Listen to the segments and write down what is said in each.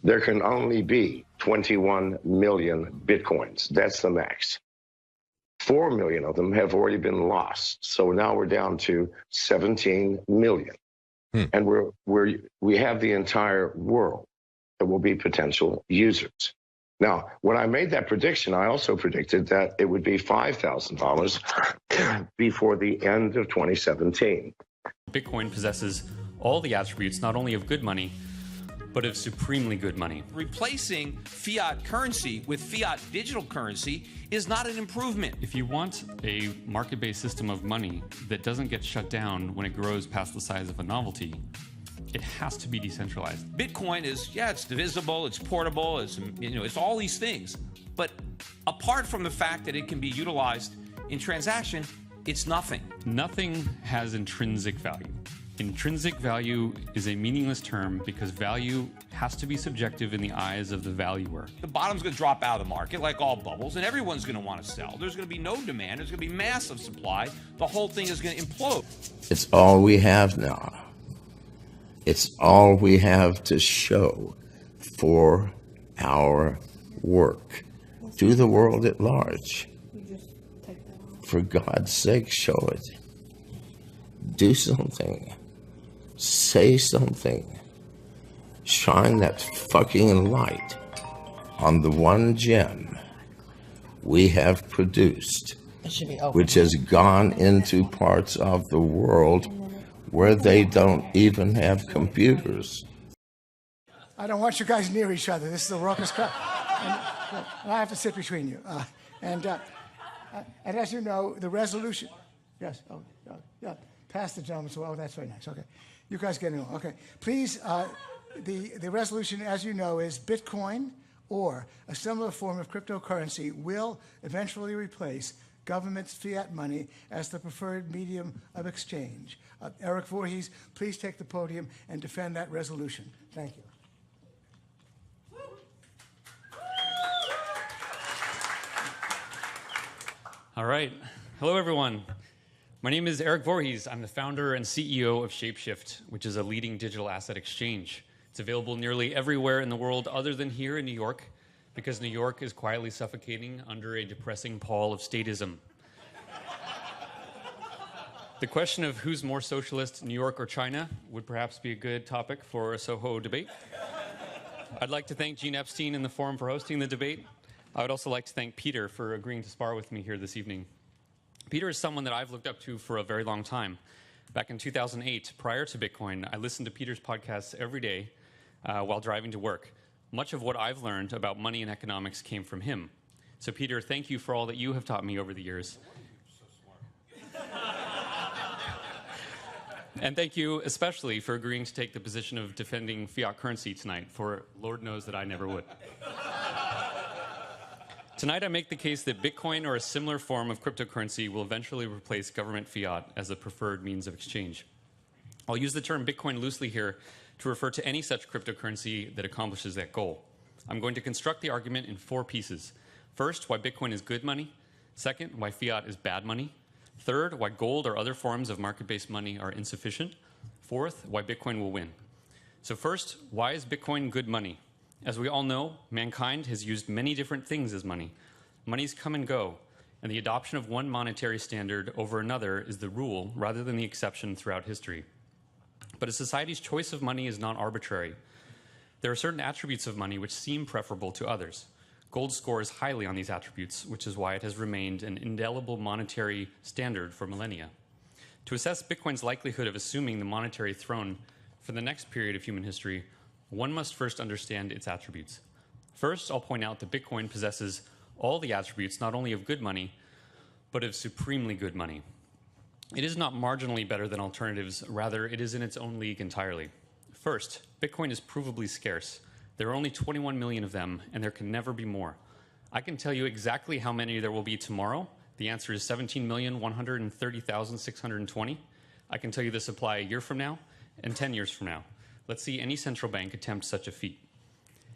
there can only be 21 million Bitcoins. That's the max. 4 million of them have already been lost. So now we're down to 17 million. And we have the entire world that will be potential users. Now, when I made that prediction, I also predicted that it would be $5,000 before the end of 2017. Bitcoin possesses all the attributes not only of good money, but of supremely good money. Replacing fiat currency with fiat digital currency is not an improvement. If you want a market-based system of money that doesn't get shut down when it grows past the size of a novelty, it has to be decentralized. Bitcoin is, it's divisible, it's portable, it's all these things. But apart from the fact that it can be utilized in transaction, it's nothing. Nothing has intrinsic value. Intrinsic value is a meaningless term because value has to be subjective in the eyes of the valuer. The bottom's going to drop out of the market like all bubbles, and everyone's going to want to sell. There's going to be no demand. There's going to be massive supply. The whole thing is going to implode. It's all we have now. It's all we have to show for our work to the world at large. For God's sake, show it. Do something. Say something. Shine that fucking light on the one gem we have produced, which has gone into parts of the world where they don't even have computers. I don't want you guys near each other. This is a raucous crowd. And I have to sit between you. And as you know, the resolution... Yes, yeah. Pass the gentleman. Oh, that's very nice. Okay. You guys getting on. Okay. Please, the resolution, as you know, is Bitcoin or a similar form of cryptocurrency will eventually replace government's fiat money as the preferred medium of exchange. Erik Voorhees, please take the podium and defend that resolution. Thank you. All right. Hello, everyone. My name is Erik Voorhees. I'm the founder and CEO of Shapeshift, which is a leading digital asset exchange. It's available nearly everywhere in the world other than here in New York, because New York is quietly suffocating under a depressing pall of statism. The question of who's more socialist, New York or China, would perhaps be a good topic for a Soho debate. I'd like to thank Gene Epstein and the Forum for hosting the debate. I would also like to thank Peter for agreeing to spar with me here this evening. Peter is someone that I've looked up to for a very long time. Back in 2008, prior to Bitcoin, I listened to Peter's podcasts every day while driving to work. Much of what I've learned about money and economics came from him. So Peter, thank you for all that you have taught me over the years. And thank you especially for agreeing to take the position of defending fiat currency tonight, for Lord knows that I never would. Tonight I make the case that Bitcoin or a similar form of cryptocurrency will eventually replace government fiat as a preferred means of exchange. I'll use the term Bitcoin loosely here to refer to any such cryptocurrency that accomplishes that goal. I'm going to construct the argument in 4 pieces. First, why Bitcoin is good money. Second, why fiat is bad money. Third, why gold or other forms of market-based money are insufficient. Fourth, why Bitcoin will win. So first, why is Bitcoin good money? As we all know, mankind has used many different things as money. Monies come and go, and the adoption of one monetary standard over another is the rule rather than the exception throughout history. But a society's choice of money is not arbitrary. There are certain attributes of money which seem preferable to others. Gold scores highly on these attributes, which is why it has remained an indelible monetary standard for millennia. To assess Bitcoin's likelihood of assuming the monetary throne for the next period of human history, one must first understand its attributes. First, I'll point out that Bitcoin possesses all the attributes not only of good money, but of supremely good money. It is not marginally better than alternatives, rather it is in its own league entirely. First, Bitcoin is provably scarce. There are only 21 million of them, and there can never be more. I can tell you exactly how many there will be tomorrow. The answer is 17,130,620. I can tell you the supply a year from now and 10 years from now. Let's see any central bank attempt such a feat.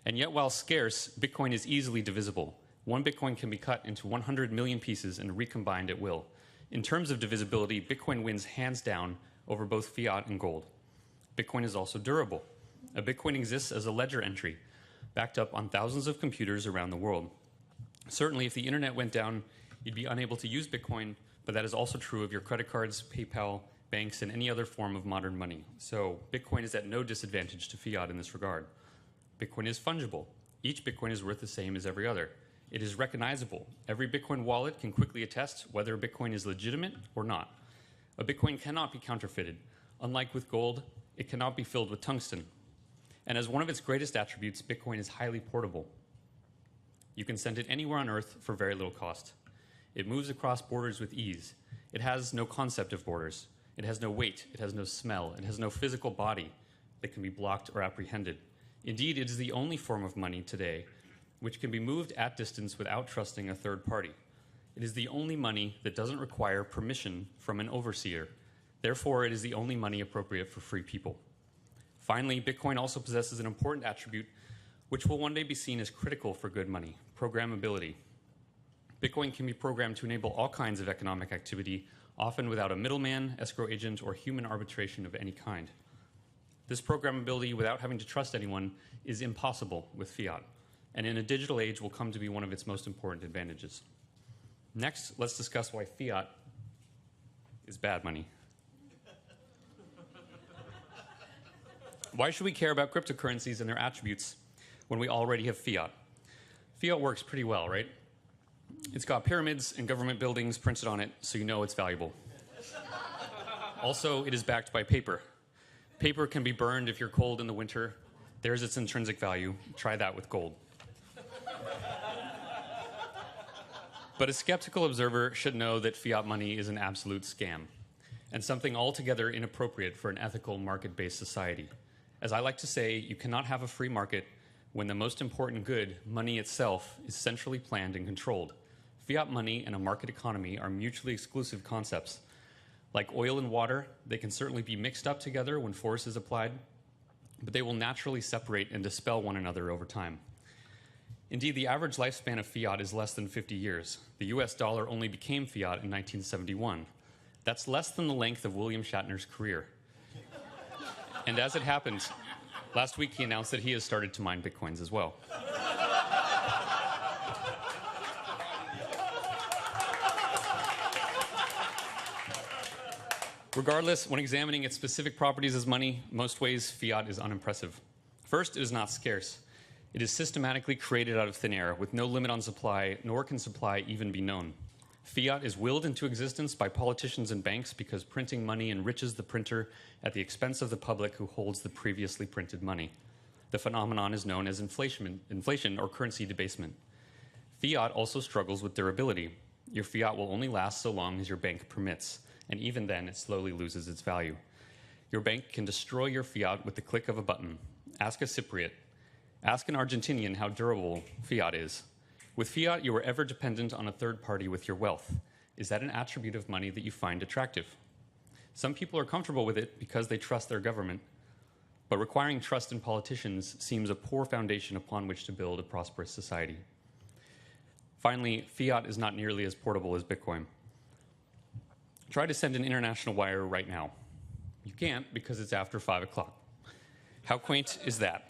And yet, while scarce, Bitcoin is easily divisible. One Bitcoin can be cut into 100 million pieces and recombined at will. In terms of divisibility, Bitcoin wins hands down over both fiat and gold. Bitcoin is also durable. A Bitcoin exists as a ledger entry. backed up on thousands of computers around the world. Certainly, if the internet went down, you'd be unable to use Bitcoin, but that is also true of your credit cards, PayPal, banks, and any other form of modern money. So Bitcoin is at no disadvantage to fiat in this regard. Bitcoin is fungible. Each Bitcoin is worth the same as every other. It is recognizable. Every Bitcoin wallet can quickly attest whether a Bitcoin is legitimate or not. A Bitcoin cannot be counterfeited. Unlike with gold, it cannot be filled with tungsten. And as one of its greatest attributes, Bitcoin is highly portable. You can send it anywhere on Earth for very little cost. It moves across borders with ease. It has no concept of borders. It has no weight. It has no smell. It has no physical body that can be blocked or apprehended. Indeed, it is the only form of money today which can be moved at distance without trusting a third party. It is the only money that doesn't require permission from an overseer. Therefore, it is the only money appropriate for free people. Finally, Bitcoin also possesses an important attribute which will one day be seen as critical for good money: programmability. Bitcoin can be programmed to enable all kinds of economic activity, often without a middleman, escrow agent, or human arbitration of any kind. This programmability, without having to trust anyone, is impossible with fiat, and in a digital age will come to be one of its most important advantages. Next, let's discuss why fiat is bad money. Why should we care about cryptocurrencies and their attributes when we already have fiat? Fiat works pretty well, right? It's got pyramids and government buildings printed on it, so you know it's valuable. Also, it is backed by paper. Paper can be burned if you're cold in the winter. There's its intrinsic value. Try that with gold. But a skeptical observer should know that fiat money is an absolute scam and something altogether inappropriate for an ethical market-based society. As I like to say, you cannot have a free market when the most important good, money itself, is centrally planned and controlled. Fiat money and a market economy are mutually exclusive concepts. Like oil and water, they can certainly be mixed up together when force is applied, but they will naturally separate and dispel one another over time. Indeed, the average lifespan of fiat is less than 50 years. The US dollar only became fiat in 1971. That's less than the length of William Shatner's career. And as it happens, last week he announced that he has started to mine Bitcoins as well. Regardless, when examining its specific properties as money, most ways fiat is unimpressive. First, it is not scarce. It is systematically created out of thin air with no limit on supply, nor can supply even be known. Fiat is willed into existence by politicians and banks because printing money enriches the printer at the expense of the public who holds the previously printed money. The phenomenon is known as inflation or currency debasement. Fiat also struggles with durability. Your fiat will only last so long as your bank permits, and even then it slowly loses its value. Your bank can destroy your fiat with the click of a button. Ask a Cypriot. Ask an Argentinian how durable fiat is. With fiat, you are ever dependent on a third party with your wealth. Is that an attribute of money that you find attractive? Some people are comfortable with it because they trust their government, but requiring trust in politicians seems a poor foundation upon which to build a prosperous society. Finally, fiat is not nearly as portable as Bitcoin. Try to send an international wire right now. You can't because it's after 5 o'clock. How quaint is that?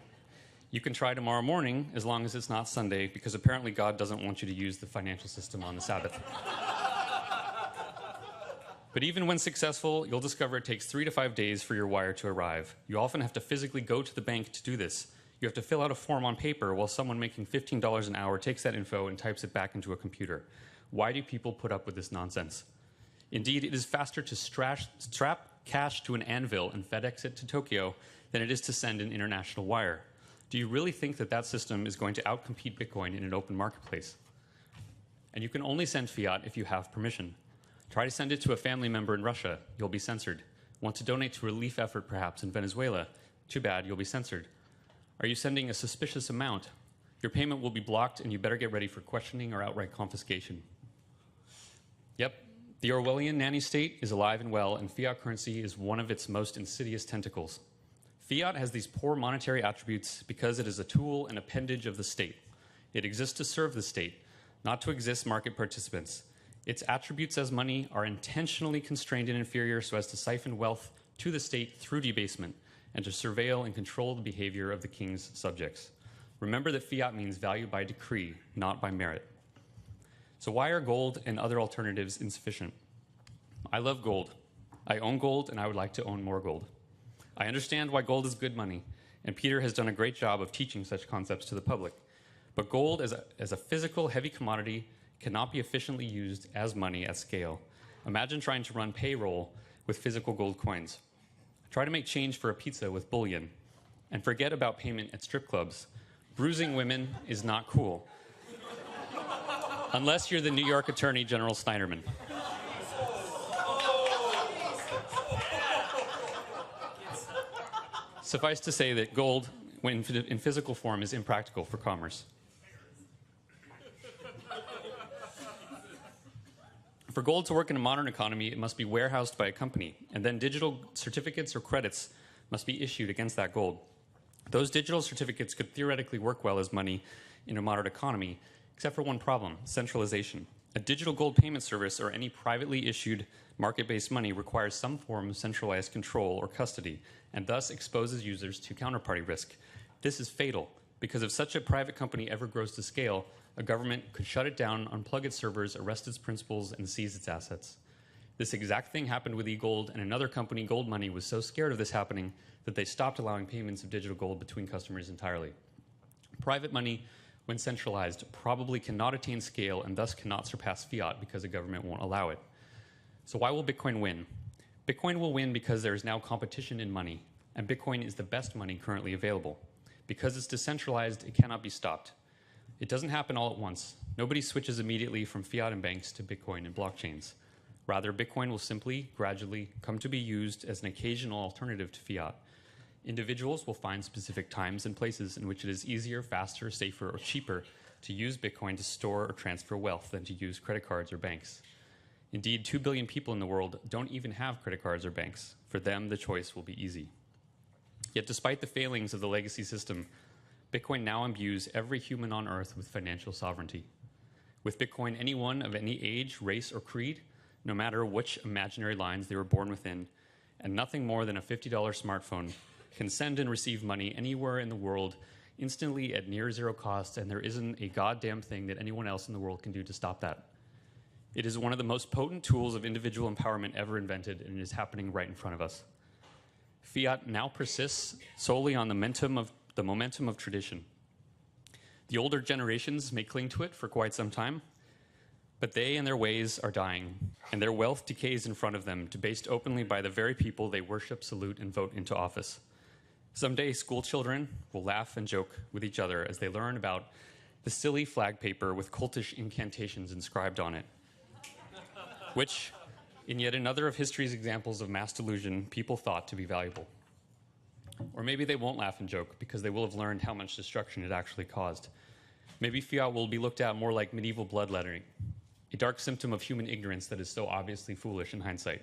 You can try tomorrow morning as long as it's not Sunday, because apparently God doesn't want you to use the financial system on the Sabbath. But even when successful, you'll discover it takes 3 to 5 days for your wire to arrive. You often have to physically go to the bank to do this. You have to fill out a form on paper while someone making $15 an hour takes that info and types it back into a computer. Why do people put up with this nonsense? Indeed, it is faster to strap cash to an anvil and FedEx it to Tokyo than it is to send an international wire. Do you really think that that system is going to outcompete Bitcoin in an open marketplace? And you can only send fiat if you have permission. Try to send it to a family member in Russia. You'll be censored. Want to donate to a relief effort perhaps in Venezuela? Too bad, you'll be censored. Are you sending a suspicious amount? Your payment will be blocked and you better get ready for questioning or outright confiscation. Yep, the Orwellian nanny state is alive and well, and fiat currency is one of its most insidious tentacles. Fiat has these poor monetary attributes because it is a tool and appendage of the state. It exists to serve the state, not to exist market participants. Its attributes as money are intentionally constrained and inferior so as to siphon wealth to the state through debasement and to surveil and control the behavior of the king's subjects. Remember that fiat means value by decree, not by merit. So why are gold and other alternatives insufficient? I love gold. I own gold, and I would like to own more gold. I understand why gold is good money, and Peter has done a great job of teaching such concepts to the public. But gold as a physical, heavy commodity cannot be efficiently used as money at scale. Imagine trying to run payroll with physical gold coins. Try to make change for a pizza with bullion. And forget about payment at strip clubs. Bruising women is not cool. Unless you're the New York Attorney General Snyderman. Suffice to say that gold, when in physical form, is impractical for commerce. For gold to work in a modern economy, it must be warehoused by a company, and then digital certificates or credits must be issued against that gold. Those digital certificates could theoretically work well as money in a modern economy, except for one problem: centralization. A digital gold payment service or any privately issued market-based money requires some form of centralized control or custody, and thus exposes users to counterparty risk. This is fatal, because if such a private company ever grows to scale, a government could shut it down, unplug its servers, arrest its principals, and seize its assets. This exact thing happened with eGold, and another company, Gold Money, was so scared of this happening that they stopped allowing payments of digital gold between customers entirely. Private money, when centralized, probably cannot attain scale and thus cannot surpass fiat because a government won't allow it. So why will Bitcoin win? Bitcoin will win because there is now competition in money, and Bitcoin is the best money currently available. Because it's decentralized, it cannot be stopped. It doesn't happen all at once. Nobody switches immediately from fiat and banks to Bitcoin and blockchains. Rather, Bitcoin will simply, gradually, come to be used as an occasional alternative to fiat. Individuals will find specific times and places in which it is easier, faster, safer, or cheaper to use Bitcoin to store or transfer wealth than to use credit cards or banks. Indeed, 2 billion people in the world don't even have credit cards or banks. For them, the choice will be easy. Yet despite the failings of the legacy system, Bitcoin now imbues every human on Earth with financial sovereignty. With Bitcoin, anyone of any age, race, or creed, no matter which imaginary lines they were born within, and nothing more than a $50 smartphone, can send and receive money anywhere in the world instantly at near zero cost, and there isn't a goddamn thing that anyone else in the world can do to stop that. It is one of the most potent tools of individual empowerment ever invented, and it is happening right in front of us. Fiat now persists solely on the momentum of tradition. The older generations may cling to it for quite some time, but they and their ways are dying, and their wealth decays in front of them, debased openly by the very people they worship, salute, and vote into office. Someday, school children will laugh and joke with each other as they learn about the silly flag paper with cultish incantations inscribed on it, which, in yet another of history's examples of mass delusion, people thought to be valuable. Or maybe they won't laugh and joke because they will have learned how much destruction it actually caused. Maybe fiat will be looked at more like medieval bloodletting, a dark symptom of human ignorance that is so obviously foolish in hindsight.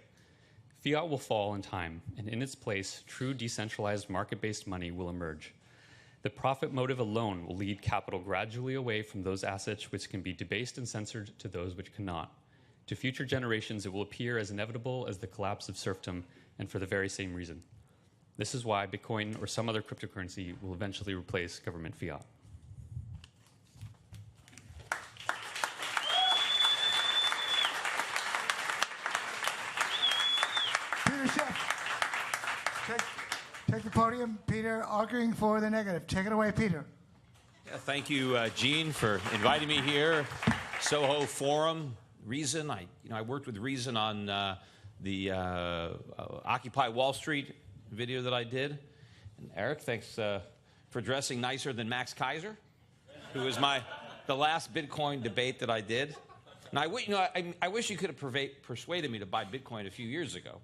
Fiat will fall in time, and in its place, true decentralized market-based money will emerge. The profit motive alone will lead capital gradually away from those assets which can be debased and censored to those which cannot. To future generations, it will appear as inevitable as the collapse of serfdom, and for the very same reason. This is why Bitcoin or some other cryptocurrency will eventually replace government fiat. Peter Schiff, take the podium. Peter, arguing for the negative. Take it away, Peter. Yeah, thank you, Gene, for inviting me here. Soho Forum, Reason. I worked with Reason on the Occupy Wall Street video that I did. And Erik, thanks for dressing nicer than Max Kaiser, who was the last Bitcoin debate that I did. And I wish you could have persuaded me to buy Bitcoin a few years ago.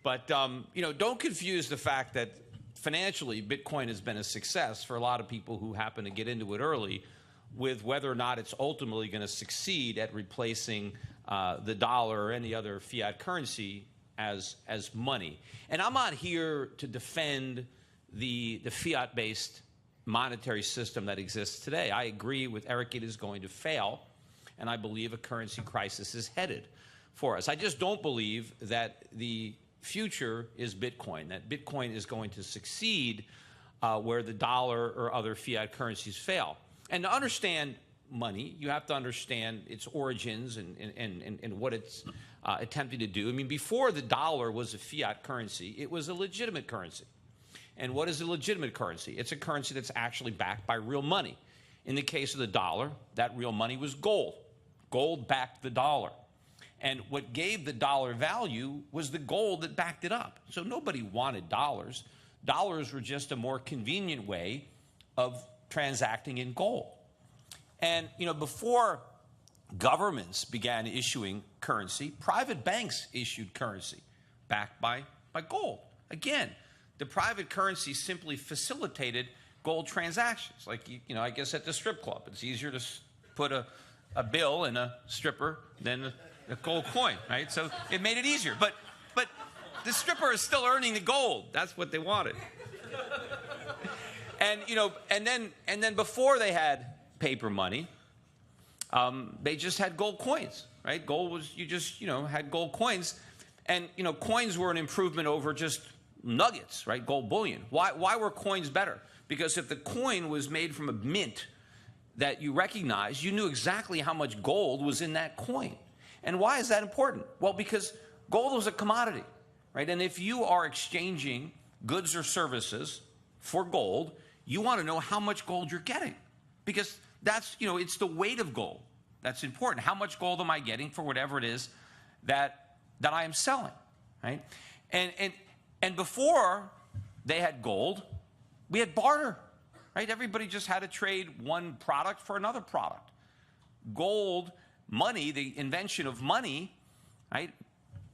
But don't confuse the fact that financially Bitcoin has been a success for a lot of people who happen to get into it early, with whether or not it's ultimately going to succeed at replacing the dollar or any other fiat currency as money. And I'm not here to defend the fiat-based monetary system that exists today. I agree with Erik, it is going to fail, and I believe a currency crisis is headed for us. I just don't believe that the future is Bitcoin, that Bitcoin is going to succeed where the dollar or other fiat currencies fail. And to understand money, you have to understand its origins and what it's attempting to do. I mean, before the dollar was a fiat currency, it was a legitimate currency. And what is a legitimate currency? It's a currency that's actually backed by real money. In the case of the dollar, that real money was gold. Gold backed the dollar. And what gave the dollar value was the gold that backed it up. So nobody wanted dollars. Dollars were just a more convenient way of transacting in gold. And, you know, before governments began issuing currency, private banks issued currency backed by gold. Again, the private currency simply facilitated gold transactions. Like, you know, I guess at the strip club, it's easier to put a bill in a stripper than a gold coin, right? So it made it easier. But the stripper is still earning the gold. That's what they wanted. And, you know, and then before they had paper money, they just had gold coins, right? Gold was, you just, you know, had gold coins. And, you know, coins were an improvement over just nuggets, right? Gold bullion. Why were coins better? Because if the coin was made from a mint that you recognize, you knew exactly how much gold was in that coin. And why is that important? Well, because gold was a commodity, right? And if you are exchanging goods or services for gold, you want to know how much gold you're getting, because that's, you know, it's the weight of gold that's important. How much gold am I getting for whatever it is that I am selling, right? And before they had gold, we had barter, right? Everybody just had to trade one product for another product. Gold, money, the invention of money, right,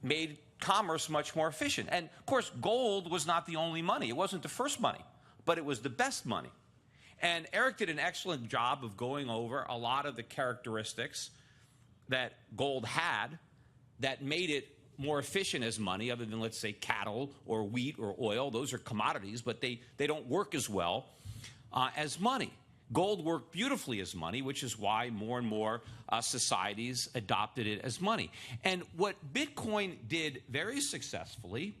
made commerce much more efficient. And of course, gold was not the only money. It wasn't the first money, but it was the best money. And Erik did an excellent job of going over a lot of the characteristics that gold had that made it more efficient as money, other than, let's say, cattle or wheat or oil. Those are commodities, but they don't work as well as money. Gold worked beautifully as money, which is why more and more societies adopted it as money. And what Bitcoin did very successfully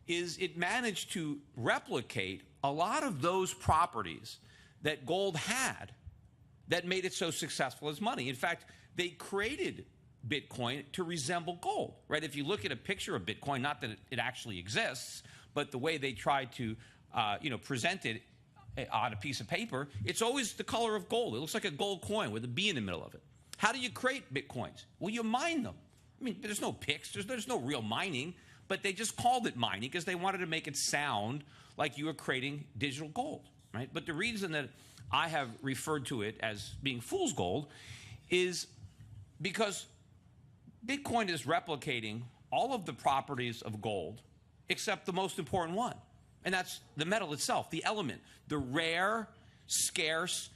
is it managed to replicate a lot of those properties that gold had that made it so successful as money. In fact, they created Bitcoin to resemble gold, right? If you look at a picture of Bitcoin, not that it actually exists, but the way they try to, present it on a piece of paper, it's always the color of gold. It looks like a gold coin with a B in the middle of it. How do you create Bitcoins? Well, you mine them. I mean, there's no picks, there's no real mining, but they just called it mining because they wanted to make it sound like you were creating digital gold, right? But the reason that I have referred to it as being fool's gold is because Bitcoin is replicating all of the properties of gold except the most important one, and that's the metal itself, the element, the rare, scarce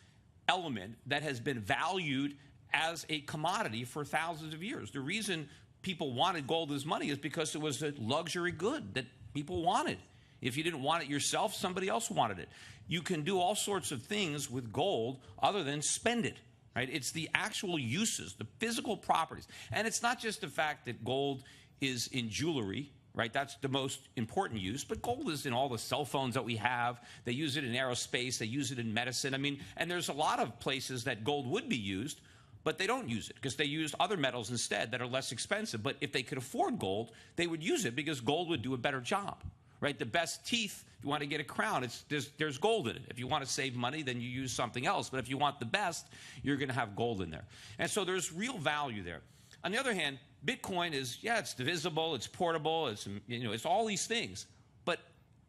element that has been valued as a commodity for thousands of years. The reason people wanted gold as money is because it was a luxury good that people wanted. If you didn't want it yourself, somebody else wanted it. You can do all sorts of things with gold other than spend it, right? It's the actual uses, the physical properties. And it's not just the fact that gold is in jewelry, right? That's the most important use, but gold is in all the cell phones that we have. They use it in aerospace, they use it in medicine. I mean, and there's a lot of places that gold would be used, but they don't use it because they use other metals instead that are less expensive. But if they could afford gold, they would use it because gold would do a better job, right? The best teeth, if you want to get a crown, there's gold in it. If you want to save money, then you use something else. But if you want the best, you're going to have gold in there. And so there's real value there. On the other hand, Bitcoin is, yeah, it's divisible, it's portable, it's all these things. But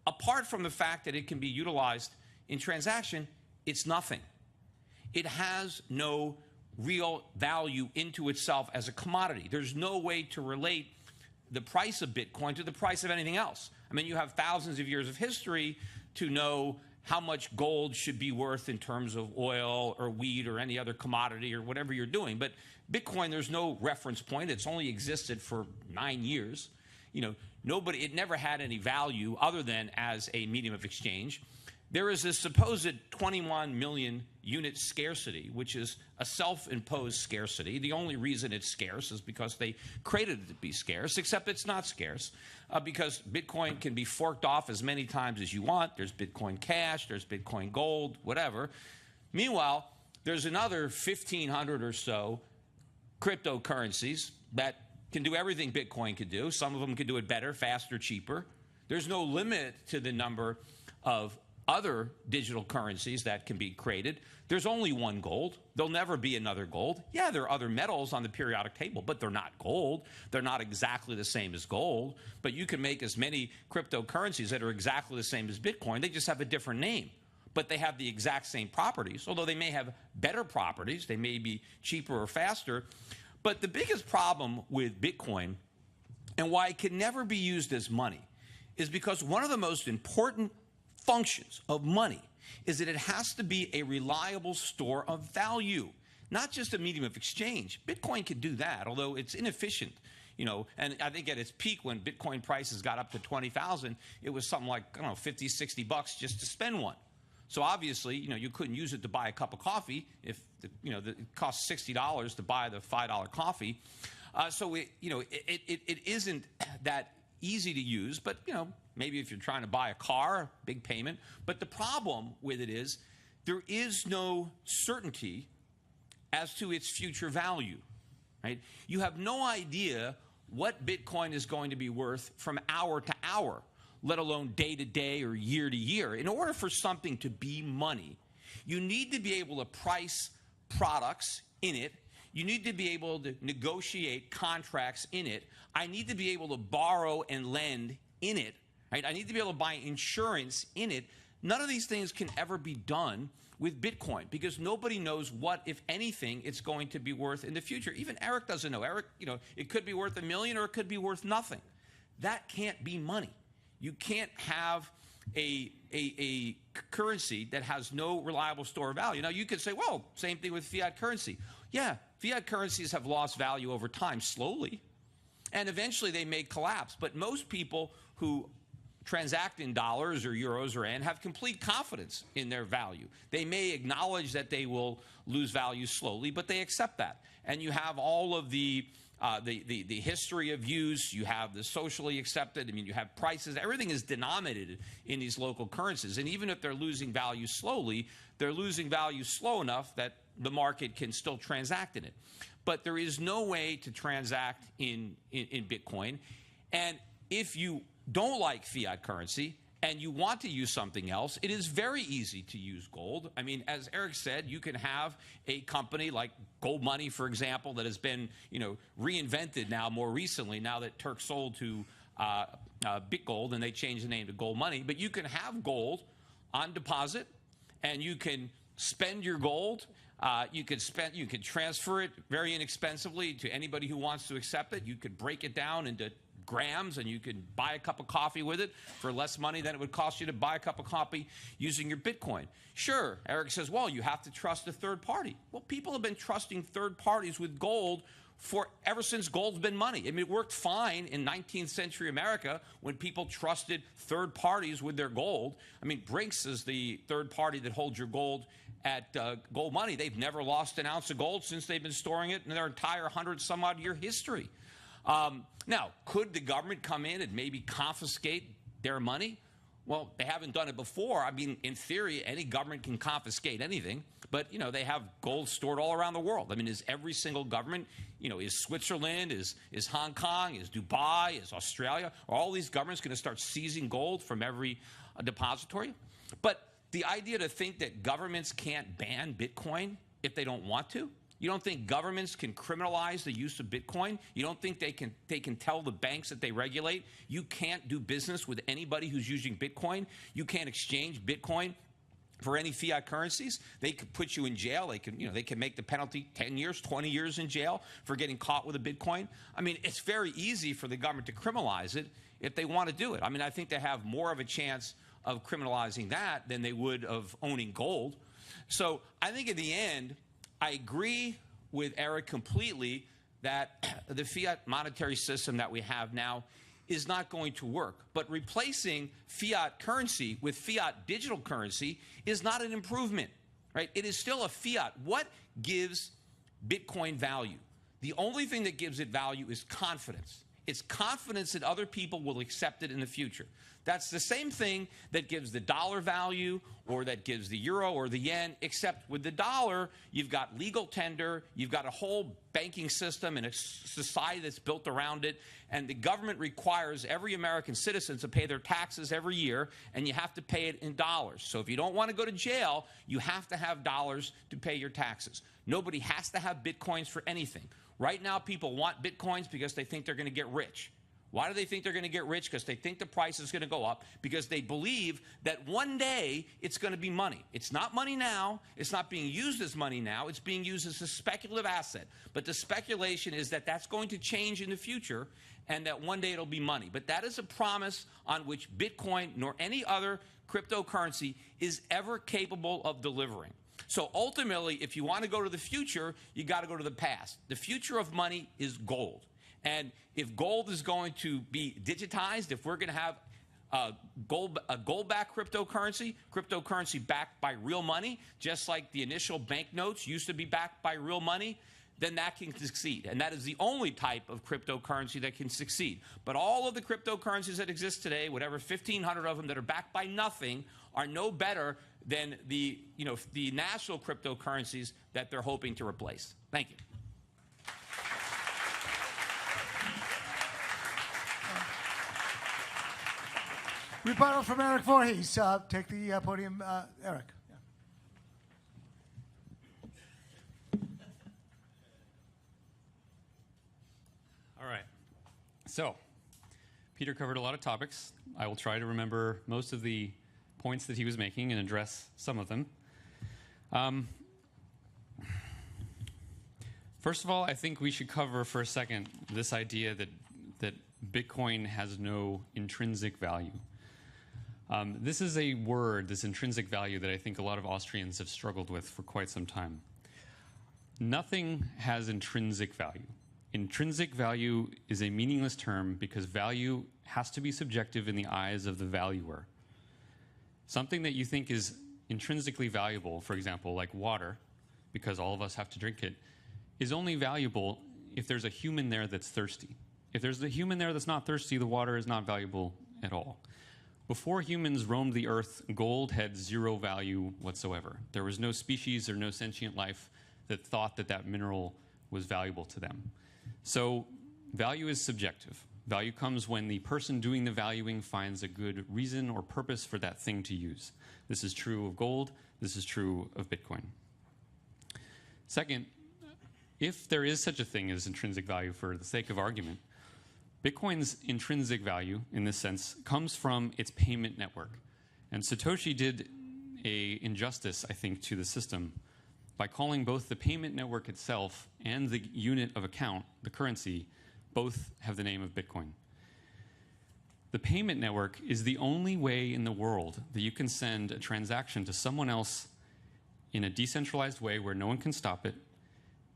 apart from the fact that it can be utilized in transaction, it's nothing. It has no real value into itself as a commodity. There's no way to relate the price of Bitcoin to the price of anything else. I mean, you have thousands of years of history to know how much gold should be worth in terms of oil or wheat or any other commodity or whatever you're doing. But Bitcoin, there's no reference point. It's only existed for 9 years. It never had any value other than as a medium of exchange. there is a supposed 21 million unit scarcity, which is a self-imposed scarcity. The only reason it's scarce is because they created it to be scarce, except it's not scarce because Bitcoin can be forked off as many times as you want. There's Bitcoin Cash, there's Bitcoin Gold, whatever. Meanwhile, there's another 1,500 or so cryptocurrencies that can do everything Bitcoin could do. Some of them can do it better, faster, cheaper. There's no limit to the number of other digital currencies that can be created. There's only one gold. There'll never be another gold. Yeah, there are other metals on the periodic table, but they're not gold. They're not exactly the same as gold. But you can make as many cryptocurrencies that are exactly the same as Bitcoin. They just have a different name. But they have the exact same properties, although they may have better properties. They may be cheaper or faster. But the biggest problem with Bitcoin and why it can never be used as money is because one of the most important functions of money is that it has to be a reliable store of value, not just a medium of exchange. Bitcoin can do that, although it's inefficient. You know, and I think at its peak when Bitcoin prices got up to 20,000, it was something like, I don't know, 50, 60 bucks just to spend one. So obviously, you know, you couldn't use it to buy a cup of coffee if, it costs $60 to buy the $5 coffee. So, it isn't that easy to use, but, maybe if you're trying to buy a car, big payment. But the problem with it is there is no certainty as to its future value, right? You have no idea what Bitcoin is going to be worth from hour to hour, let alone day to day or year to year. In order for something to be money, you need to be able to price products in it. You need to be able to negotiate contracts in it. I need to be able to borrow and lend in it. Right? I need to be able to buy insurance in it. None of these things can ever be done with Bitcoin because nobody knows what, if anything, it's going to be worth in the future. Even Erik doesn't know. Erik, it could be worth $1 million or it could be worth nothing. That can't be money. You can't have a currency that has no reliable store of value. Now, you could say, well, same thing with fiat currency. Yeah, fiat currencies have lost value over time, slowly, and eventually they may collapse. But most people who transact in dollars or euros or yen have complete confidence in their value. They may acknowledge that they will lose value slowly, but they accept that. And you have all of the history of use, you have the socially accepted, you have prices, everything is denominated in these local currencies. And even if they're losing value slowly, they're losing value slow enough that the market can still transact in it. But there is no way to transact in Bitcoin. And if you don't like fiat currency and you want to use something else, it is very easy to use gold. As Erik said, you can have a company like Gold Money, for example, that has been, reinvented now more recently, now that Turk sold to BitGold and they changed the name to Gold Money. But you can have gold on deposit and you can spend your gold. You could transfer it very inexpensively to anybody who wants to accept it. You could break it down into grams and you can buy a cup of coffee with it for less money than it would cost you to buy a cup of coffee using your Bitcoin. Sure, Erik says, well, you have to trust a third party. Well, people have been trusting third parties with gold ever since gold's been money. It worked fine in 19th century America when people trusted third parties with their gold. Brinks is the third party that holds your gold at Gold Money. They've never lost an ounce of gold since they've been storing it in their entire 100-some-odd-year history. Now, could the government come in and maybe confiscate their money? Well, they haven't done it before. In theory, any government can confiscate anything, but, they have gold stored all around the world. Is every single government, is Switzerland, is Hong Kong, is Dubai, is Australia, are all these governments going to start seizing gold from every depository? But the idea to think that governments can't ban Bitcoin if they don't want to, you don't think governments can criminalize the use of Bitcoin? You don't think they can tell the banks that they regulate, you can't do business with anybody who's using Bitcoin? You can't exchange Bitcoin for any fiat currencies? They could put you in jail. They can make the penalty 10 years, 20 years in jail for getting caught with a Bitcoin. It's very easy for the government to criminalize it if they want to do it. I think they have more of a chance of criminalizing that than they would of owning gold. So I think in the end, I agree with Erik completely that the fiat monetary system that we have now is not going to work. But replacing fiat currency with fiat digital currency is not an improvement, right? It is still a fiat. What gives Bitcoin value? The only thing that gives it value is confidence. It's confidence that other people will accept it in the future. That's the same thing that gives the dollar value or that gives the euro or the yen, except with the dollar, you've got legal tender, you've got a whole banking system and a society that's built around it, and the government requires every American citizen to pay their taxes every year, and you have to pay it in dollars. So if you don't want to go to jail, you have to have dollars to pay your taxes. Nobody has to have Bitcoins for anything. Right now, people want Bitcoins because they think they're going to get rich. Why do they think they're going to get rich? Because they think the price is going to go up, because they believe that one day it's going to be money. It's not money now. It's not being used as money now. It's being used as a speculative asset. But the speculation is that that's going to change in the future and that one day it'll be money. But that is a promise on which Bitcoin nor any other cryptocurrency is ever capable of delivering. So ultimately, if you want to go to the future, you got to go to the past. The future of money is gold. And if gold is going to be digitized, if we're going to have a gold-backed cryptocurrency backed by real money, just like the initial banknotes used to be backed by real money, then that can succeed. And that is the only type of cryptocurrency that can succeed. But all of the cryptocurrencies that exist today, whatever 1,500 of them that are backed by nothing, are no better than the national cryptocurrencies that they're hoping to replace. Thank you. Rebuttal from Erik Voorhees. Take the podium, Erik. All right. So, Peter covered a lot of topics. I will try to remember most of the points that he was making and address some of them. First of all, I think we should cover for a second this idea that Bitcoin has no intrinsic value. This is a word, this intrinsic value, that I think a lot of Austrians have struggled with for quite some time. Nothing has intrinsic value. Intrinsic value is a meaningless term because value has to be subjective in the eyes of the valuer. Something that you think is intrinsically valuable, for example, like water, because all of us have to drink it, is only valuable if there's a human there that's thirsty. If there's a human there that's not thirsty, the water is not valuable at all. Before humans roamed the earth, gold had zero value whatsoever. There was no species or no sentient life that thought that that mineral was valuable to them. So value is subjective. Value comes when the person doing the valuing finds a good reason or purpose for that thing to use. This is true of gold. This is true of Bitcoin. Second, if there is such a thing as intrinsic value for the sake of argument, Bitcoin's intrinsic value, in this sense, comes from its payment network. And Satoshi did an injustice, I think, to the system by calling both the payment network itself and the unit of account, the currency, both have the name of Bitcoin. The payment network is the only way in the world that you can send a transaction to someone else in a decentralized way where no one can stop it,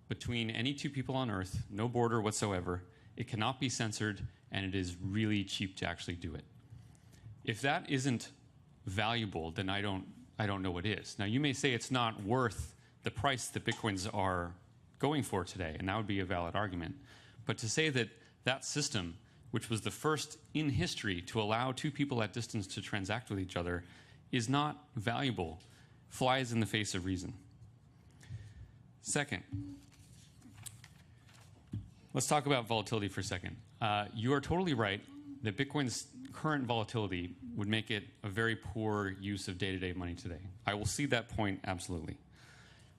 between any two people on Earth, no border whatsoever. It cannot be censored, and it is really cheap to actually do it. If that isn't valuable, then I don't know what is. Now, you may say it's not worth the price that Bitcoins are going for today, and that would be a valid argument. But to say that that system, which was the first in history to allow two people at distance to transact with each other, is not valuable, flies in the face of reason. Second, let's talk about volatility for a second. You are totally right that Bitcoin's current volatility would make it a very poor use of day-to-day money today. I will see that point absolutely.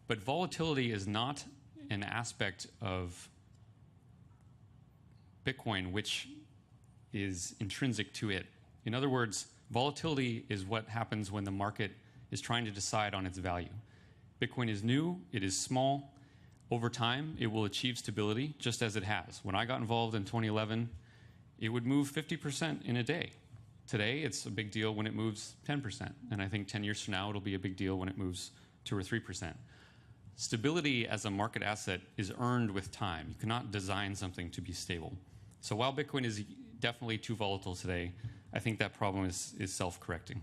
But volatility is not an aspect of Bitcoin which is intrinsic to it. In other words, volatility is what happens when the market is trying to decide on its value. Bitcoin is new, it is small. Over time, it will achieve stability, just as it has. When I got involved in 2011, it would move 50% in a day. Today, it's a big deal when it moves 10%. And I think 10 years from now, it'll be a big deal when it moves 2 or 3%. Stability as a market asset is earned with time. You cannot design something to be stable. So while Bitcoin is definitely too volatile today. I think that problem is self-correcting.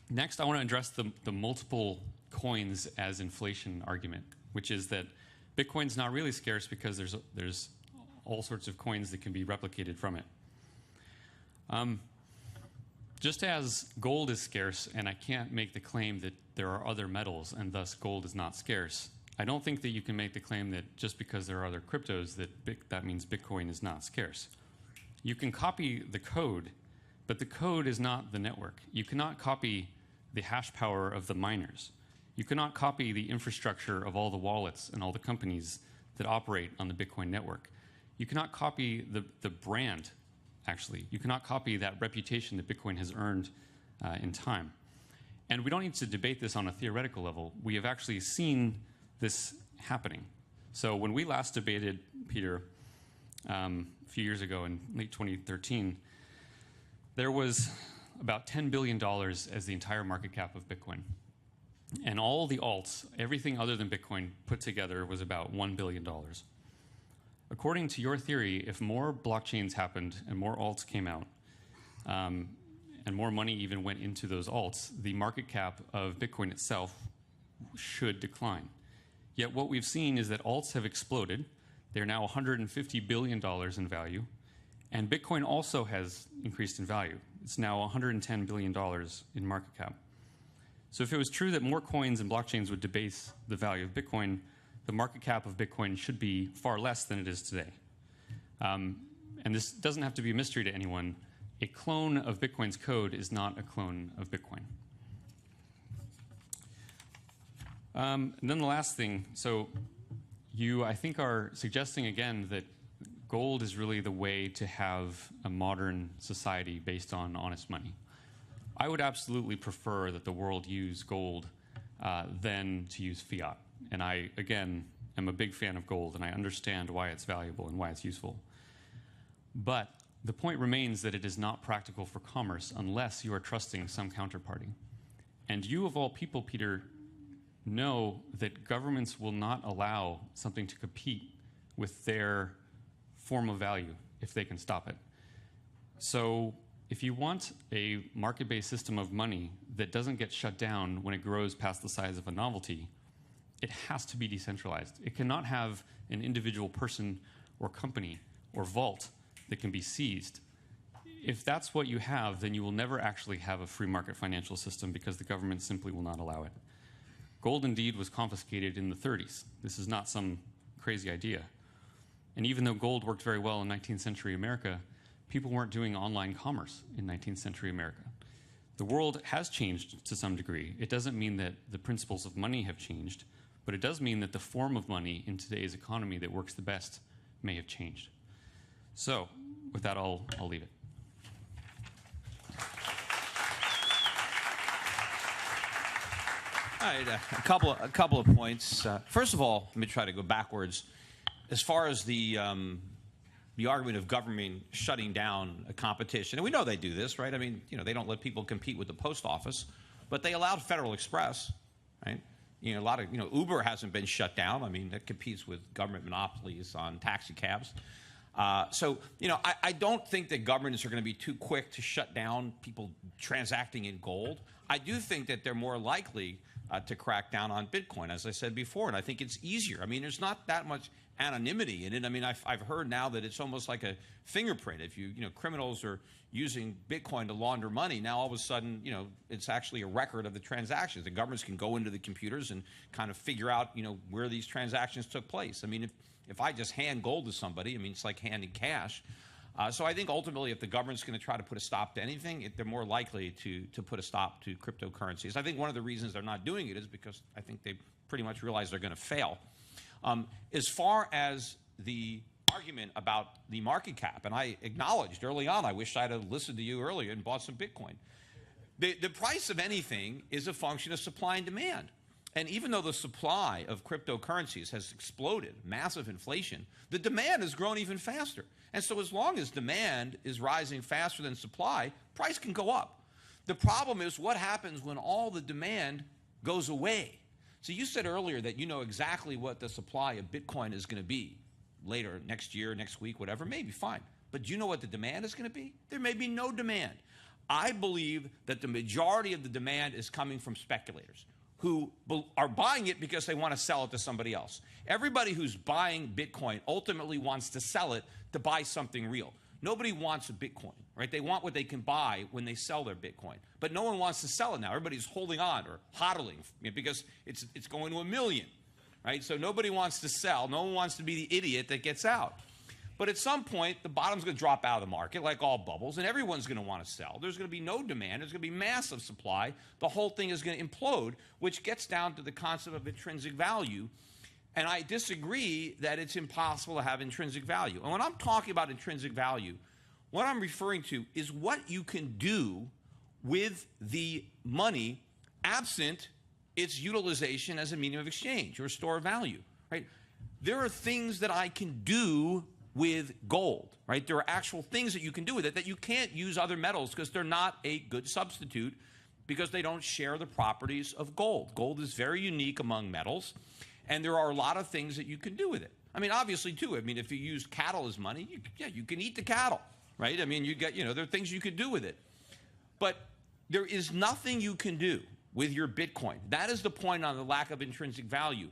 Next, I want to address the multiple coins as inflation argument, which is that Bitcoin's not really scarce because there's all sorts of coins that can be replicated from it. Just as gold is scarce, and I can't make the claim that there are other metals and thus gold is not scarce, I don't think that you can make the claim that just because there are other cryptos that means Bitcoin is not scarce. You can copy the code, but the code is not the network. You cannot copy the hash power of the miners. You cannot copy the infrastructure of all the wallets and all the companies that operate on the Bitcoin network. You cannot copy the brand, actually. You cannot copy that reputation that Bitcoin has earned in time. And we don't need to debate this on a theoretical level. We have actually seen this happening. So when we last debated, Peter, a few years ago in late 2013, there was about $10 billion as the entire market cap of Bitcoin. And all the alts, everything other than Bitcoin put together, was about $1 billion. According to your theory, if more blockchains happened and more alts came out, and more money even went into those alts, the market cap of Bitcoin itself should decline. Yet what we've seen is that alts have exploded. They're now $150 billion in value. And Bitcoin also has increased in value. It's now $110 billion in market cap. So if it was true that more coins and blockchains would debase the value of Bitcoin, the market cap of Bitcoin should be far less than it is today. And this doesn't have to be a mystery to anyone. A clone of Bitcoin's code is not a clone of Bitcoin. And then the last thing, so you, I think, are suggesting again that gold is really the way to have a modern society based on honest money. I would absolutely prefer that the world use gold than to use fiat. And I, again, am a big fan of gold, and I understand why it's valuable and why it's useful. But the point remains that it is not practical for commerce unless you are trusting some counterparty. And you, of all people, Peter, know that governments will not allow something to compete with their form of value if they can stop it. So if you want a market-based system of money that doesn't get shut down when it grows past the size of a novelty, it has to be decentralized. It cannot have an individual person or company or vault that can be seized. If that's what you have, then you will never actually have a free market financial system because the government simply will not allow it. Gold indeed was confiscated in the 30s. This is not some crazy idea. And even though gold worked very well in 19th century America, people weren't doing online commerce in 19th century America. The world has changed to some degree. It doesn't mean that the principles of money have changed, but it does mean that the form of money in today's economy that works the best may have changed. So, with that, I'll leave it. All right, a couple of points. First of all, let me try to go backwards. As far as the argument of government shutting down a competition, and we know they do this, right? I mean, you know, they don't let people compete with the post office, but they allowed Federal Express, right? You know, Uber hasn't been shut down. I mean, that competes with government monopolies on taxi cabs. So, you know, I don't think that governments are going to be too quick to shut down people transacting in gold. I do think that they're more likely to crack down on Bitcoin, as I said before, and I think it's easier. I mean, there's not that much anonymity in it. I mean, I've heard now that it's almost like a fingerprint. If you know, criminals are using Bitcoin to launder money, now all of a sudden, you know, it's actually a record of the transactions. The governments can go into the computers and kind of figure out, you know, where these transactions took place. I mean, if I just hand gold to somebody, I mean, it's like handing cash. So I think ultimately, if the government's going to try to put a stop to anything, they're more likely to put a stop to cryptocurrencies. I think one of the reasons they're not doing it is because I think they pretty much realize they're going to fail. As far as the argument about the market cap, and I acknowledged early on, I wish I'd have listened to you earlier and bought some Bitcoin. The price of anything is a function of supply and demand. And even though the supply of cryptocurrencies has exploded, massive inflation, the demand has grown even faster. And so as long as demand is rising faster than supply, price can go up. The problem is what happens when all the demand goes away. So you said earlier that you know exactly what the supply of Bitcoin is going to be. later, next year, next week, whatever, maybe, fine. But do you know what the demand is going to be? There may be no demand. I believe that the majority of the demand is coming from speculators who are buying it because they want to sell it to somebody else. Everybody who's buying Bitcoin ultimately wants to sell it to buy something real. Nobody wants a Bitcoin, right? They want what they can buy when they sell their Bitcoin. But no one wants to sell it now. Everybody's holding on or hodling because it's going to 1 million, right? So nobody wants to sell. No one wants to be the idiot that gets out. But at some point, the bottom's going to drop out of the market like all bubbles, and everyone's going to want to sell. There's going to be no demand. There's going to be massive supply. The whole thing is going to implode, which gets down to the concept of intrinsic value. And I disagree that it's impossible to have intrinsic value. And when I'm talking about intrinsic value, what I'm referring to is what you can do with the money absent its utilization as a medium of exchange or store of value, right? There are things that I can do with gold, right? There are actual things that you can do with it that you can't use other metals because they're not a good substitute because they don't share the properties of gold. Gold is very unique among metals, and there are a lot of things that you can do with it. I mean, obviously, too, I mean, if you use cattle as money, you can eat the cattle, right? I mean, there are things you could do with it. But there is nothing you can do with your Bitcoin. That is the point on the lack of intrinsic value.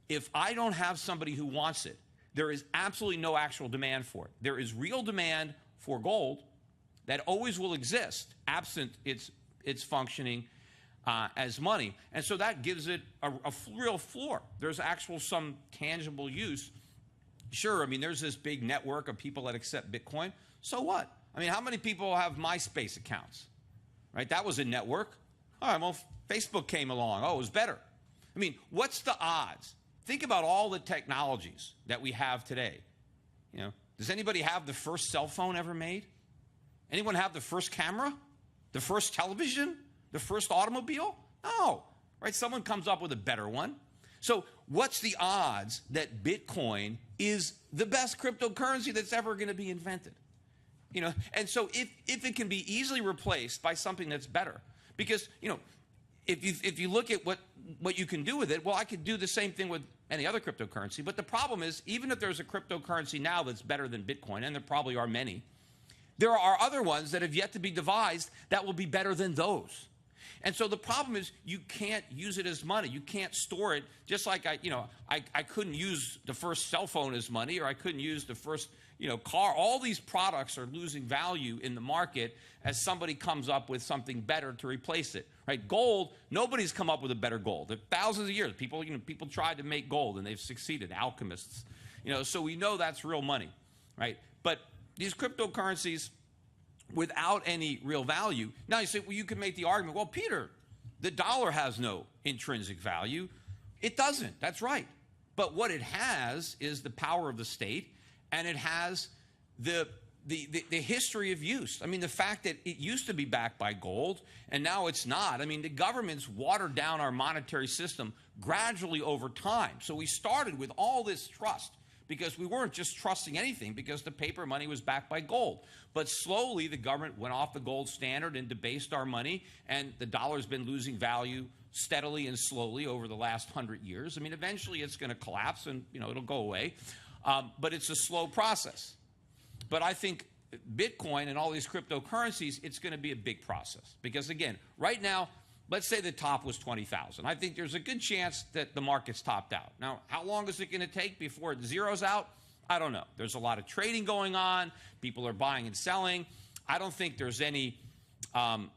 If I don't have somebody who wants it, there is absolutely no actual demand for it. There is real demand for gold that always will exist absent its functioning as money. And so that gives it a real floor. There's actual some tangible use. Sure, I mean, there's this big network of people that accept Bitcoin. So what? I mean, how many people have MySpace accounts? Right? That was a network. All right, well, Facebook came along. Oh, it was better. I mean, what's the odds? Think about all the technologies that we have today. Does anybody have the first cell phone ever made? Anyone have the first camera? The first television? The first automobile? No, right? Someone comes up with a better one. So what's the odds that Bitcoin is the best cryptocurrency that's ever going to be invented? And so if it can be easily replaced by something that's better, because, if you look at what you can do with it, well, I could do the same thing with any other cryptocurrency. But the problem is, even if there's a cryptocurrency now that's better than Bitcoin, and there probably are many, there are other ones that have yet to be devised that will be better than those. And so the problem is you can't use it as money. You can't store it, just like I couldn't use the first cell phone as money, or I couldn't use the first car. All these products are losing value in the market as somebody comes up with something better to replace it. Right? Gold, nobody's come up with a better gold. For thousands of years, people tried to make gold and they've succeeded. Alchemists, so we know that's real money, right? But these cryptocurrencies, without any real value. Now you say, well, you can make the argument, well, Peter, the dollar has no intrinsic value. It doesn't. That's right. But what it has is the power of the state, and it has the history of use. I mean, the fact that it used to be backed by gold and now it's not. I mean, the government's watered down our monetary system gradually over time. So we started with all this trust because we weren't just trusting anything because the paper money was backed by gold. But slowly the government went off the gold standard and debased our money, and the dollar's been losing value steadily and slowly over the last 100 years. I mean, eventually it's going to collapse and, it'll go away. But it's a slow process. But I think Bitcoin and all these cryptocurrencies, it's going to be a big process. Because, again, right now, let's say the top was 20,000. I think there's a good chance that the market's topped out. Now, how long is it going to take before it zeroes out? I don't know. There's a lot of trading going on. People are buying and selling. I don't think there's any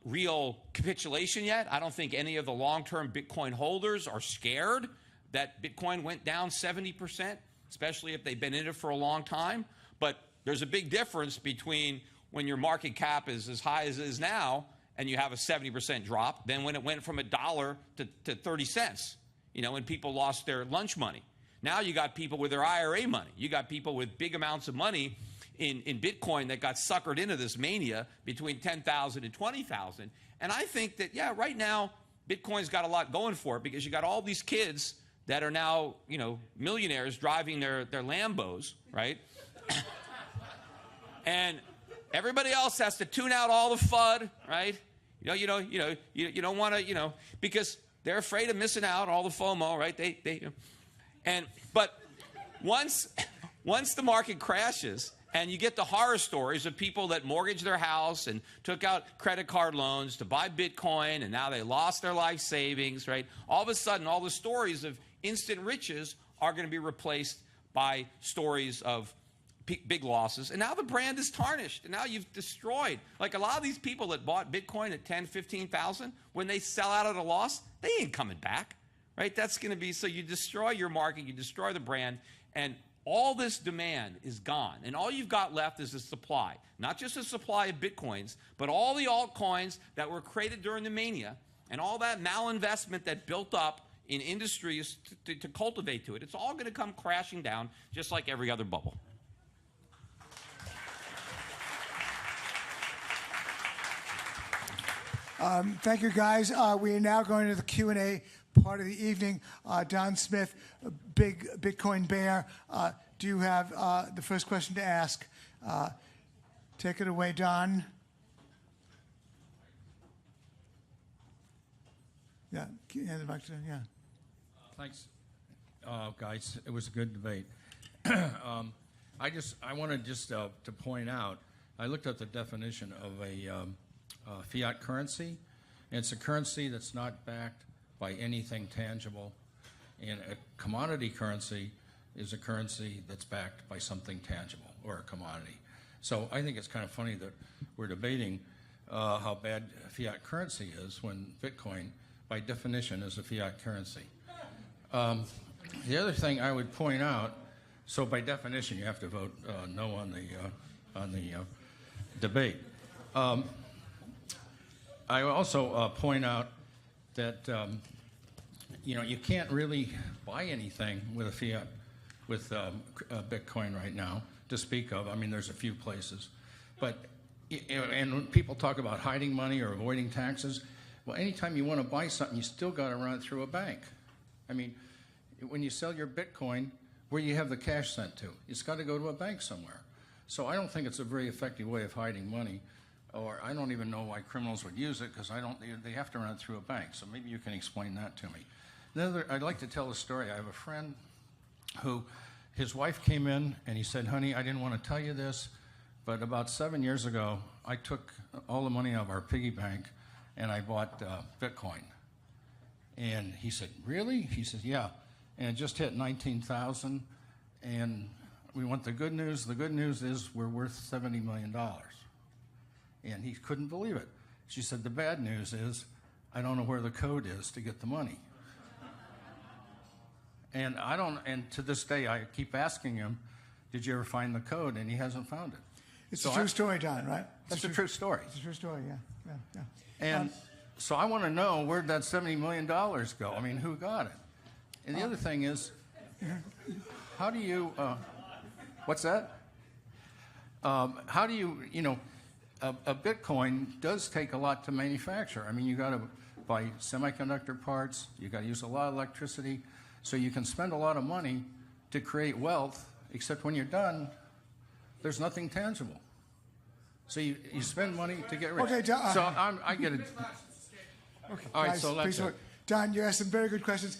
real capitulation yet. I don't think any of the long-term Bitcoin holders are scared that Bitcoin went down 70%, especially if they've been in it for a long time. But there's a big difference between when your market cap is as high as it is now and you have a 70% drop than when it went from $1 to 30 cents, when people lost their lunch money. Now you got people with their IRA money. You got people with big amounts of money in Bitcoin that got suckered into this mania between 10,000 and 20,000. And I think that, right now, Bitcoin's got a lot going for it because you got all these kids that are now, millionaires driving their Lambos, right? And everybody else has to tune out all the FUD, right? You don't want to, because they're afraid of missing out, all the FOMO, right? But once once the market crashes and you get the horror stories of people that mortgaged their house and took out credit card loans to buy Bitcoin, and now they lost their life savings, right? All of a sudden, all the stories of instant riches are going to be replaced by stories of big losses. And now the brand is tarnished. And now you've destroyed. Like a lot of these people that bought Bitcoin at 10, 15,000, when they sell out at a loss, they ain't coming back, right? That's going to be, so you destroy your market, you destroy the brand, and all this demand is gone. And all you've got left is the supply. Not just a supply of Bitcoins, but all the altcoins that were created during the mania and all that malinvestment that built up in industries to cultivate to it. It's all going to come crashing down just like every other bubble. Thank you, guys. We are now going to the Q&A part of the evening. Don Smith, a big Bitcoin bear. Do you have the first question to ask? Take it away, Don. Yeah, hand it back to yeah. Thanks, guys. It was a good debate. I wanted just to point out, I looked at the definition of a fiat currency, and it's a currency that's not backed by anything tangible, and a commodity currency is a currency that's backed by something tangible or a commodity. So I think it's kind of funny that we're debating how bad fiat currency is when Bitcoin, by definition, is a fiat currency. The other thing I would point out, so by definition you have to vote no on the debate. I also point out that you can't really buy anything with a fiat, with Bitcoin right now to speak of. I mean, there's a few places, but and when people talk about hiding money or avoiding taxes, well, anytime you want to buy something, you still got to run it through a bank. I mean, when you sell your Bitcoin, where you have the cash sent to, it's got to go to a bank somewhere. So I don't think it's a very effective way of hiding money. Or I don't even know why criminals would use it, because they have to run it through a bank. So maybe you can explain that to me. I'd like to tell a story. I have a friend who, his wife came in and he said, honey, I didn't want to tell you this, but about 7 years ago, I took all the money out of our piggy bank and I bought Bitcoin. And he said, really? He said, yeah. And it just hit 19,000. And we want the good news. The good news is we're worth $70 million. And he couldn't believe it. She said, the bad news is I don't know where the code is to get the money. And to this day, I keep asking him, did you ever find the code? And he hasn't found it. It's a true story, Don, right? That's a true story. It's a true story, yeah. And so I want to know, where'd that $70 million go? I mean, who got it? And the other thing is, how do you, what's that? How do you, a Bitcoin does take a lot to manufacture. I mean, you got to buy semiconductor parts, you got to use a lot of electricity, so you can spend a lot of money to create wealth, except when you're done, there's nothing tangible. So you spend money to get rich. Okay, Don, so I get it. Okay, all right, guys, so let's Don, you asked some very good questions.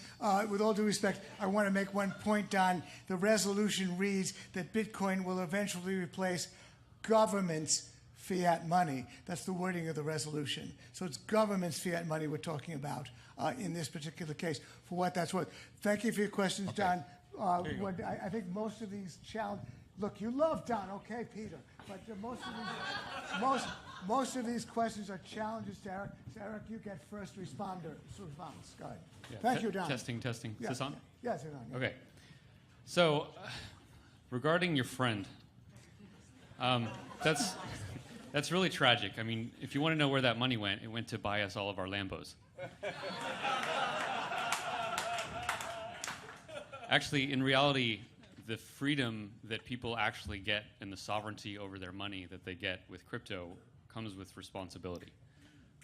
With all due respect, I want to make one point, Don. The resolution reads that Bitcoin will eventually replace government's fiat money. That's the wording of the resolution. So it's government's fiat money we're talking about in this particular case, for what that's worth. Thank you for your questions, okay. Don. I think most of these challenge. Look, you love Don, okay, Peter, but most of these questions are challenges to Erik. So Erik, you get first response. Go ahead. Yeah. Thank you, Don. Testing. Is this on? Yes, it's on. Yeah. Okay. So, regarding your friend, that's really tragic. I mean, if you want to know where that money went, it went to buy us all of our Lambos. Actually, in reality, the freedom that people actually get and the sovereignty over their money that they get with crypto comes with responsibility.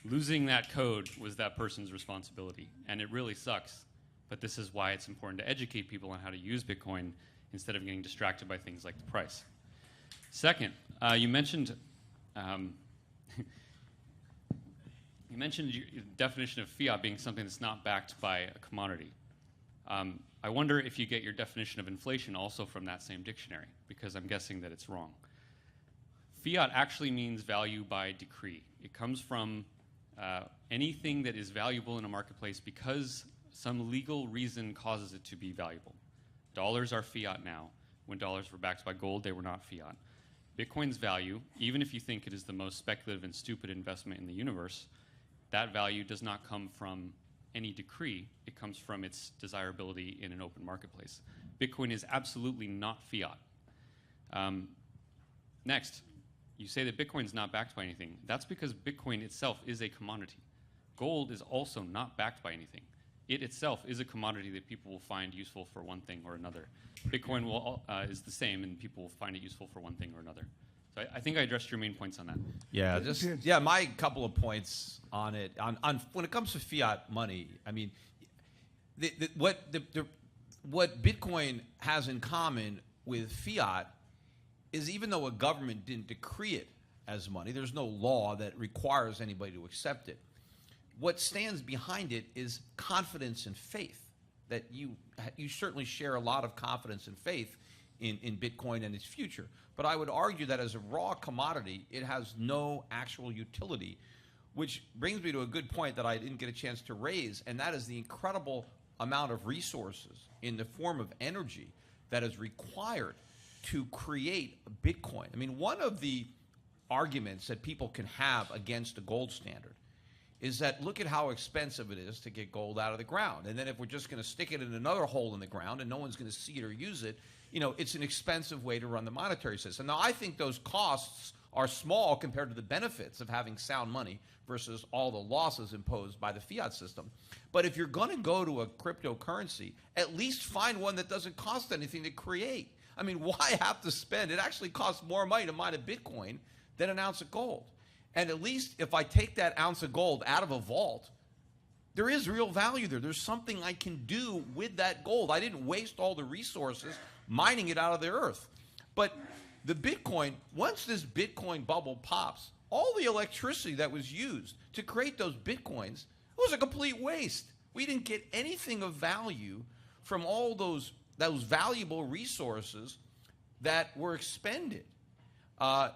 Losing that code was that person's responsibility, and it really sucks. But this is why it's important to educate people on how to use Bitcoin instead of getting distracted by things like the price. Second, you mentioned your definition of fiat being something that's not backed by a commodity. I wonder if you get your definition of inflation also from that same dictionary, because I'm guessing that it's wrong. Fiat actually means value by decree. It comes from anything that is valuable in a marketplace because some legal reason causes it to be valuable. Dollars are fiat now. When dollars were backed by gold, they were not fiat. Bitcoin's value, even if you think it is the most speculative and stupid investment in the universe, that value does not come from any decree. It comes from its desirability in an open marketplace. Bitcoin is absolutely not fiat. Next, you say that Bitcoin's not backed by anything. That's because Bitcoin itself is a commodity. Gold is also not backed by anything. It itself is a commodity that people will find useful for one thing or another. Bitcoin is the same, and people will find it useful for one thing or another. So I think I addressed your main points on that. Yeah, my couple of points on it. On when it comes to fiat money, I mean, what Bitcoin has in common with fiat is even though a government didn't decree it as money, there's no law that requires anybody to accept it. What stands behind it is confidence and faith. That you certainly share a lot of confidence and faith in Bitcoin and its future. But I would argue that as a raw commodity, it has no actual utility, which brings me to a good point that I didn't get a chance to raise, and that is the incredible amount of resources in the form of energy that is required to create Bitcoin. I mean, one of the arguments that people can have against the gold standard is that look at how expensive it is to get gold out of the ground. And then if we're just going to stick it in another hole in the ground and no one's going to see it or use it, you know, it's an expensive way to run the monetary system. Now, I think those costs are small compared to the benefits of having sound money versus all the losses imposed by the fiat system. But if you're going to go to a cryptocurrency, at least find one that doesn't cost anything to create. I mean, why have to spend? It actually costs more money to mine a Bitcoin than an ounce of gold. And at least if I take that ounce of gold out of a vault, there is real value there. There's something I can do with that gold. I didn't waste all the resources mining it out of the earth. But the Bitcoin, once this Bitcoin bubble pops, all the electricity that was used to create those Bitcoins was a complete waste. We didn't get anything of value from all those valuable resources that were expended. And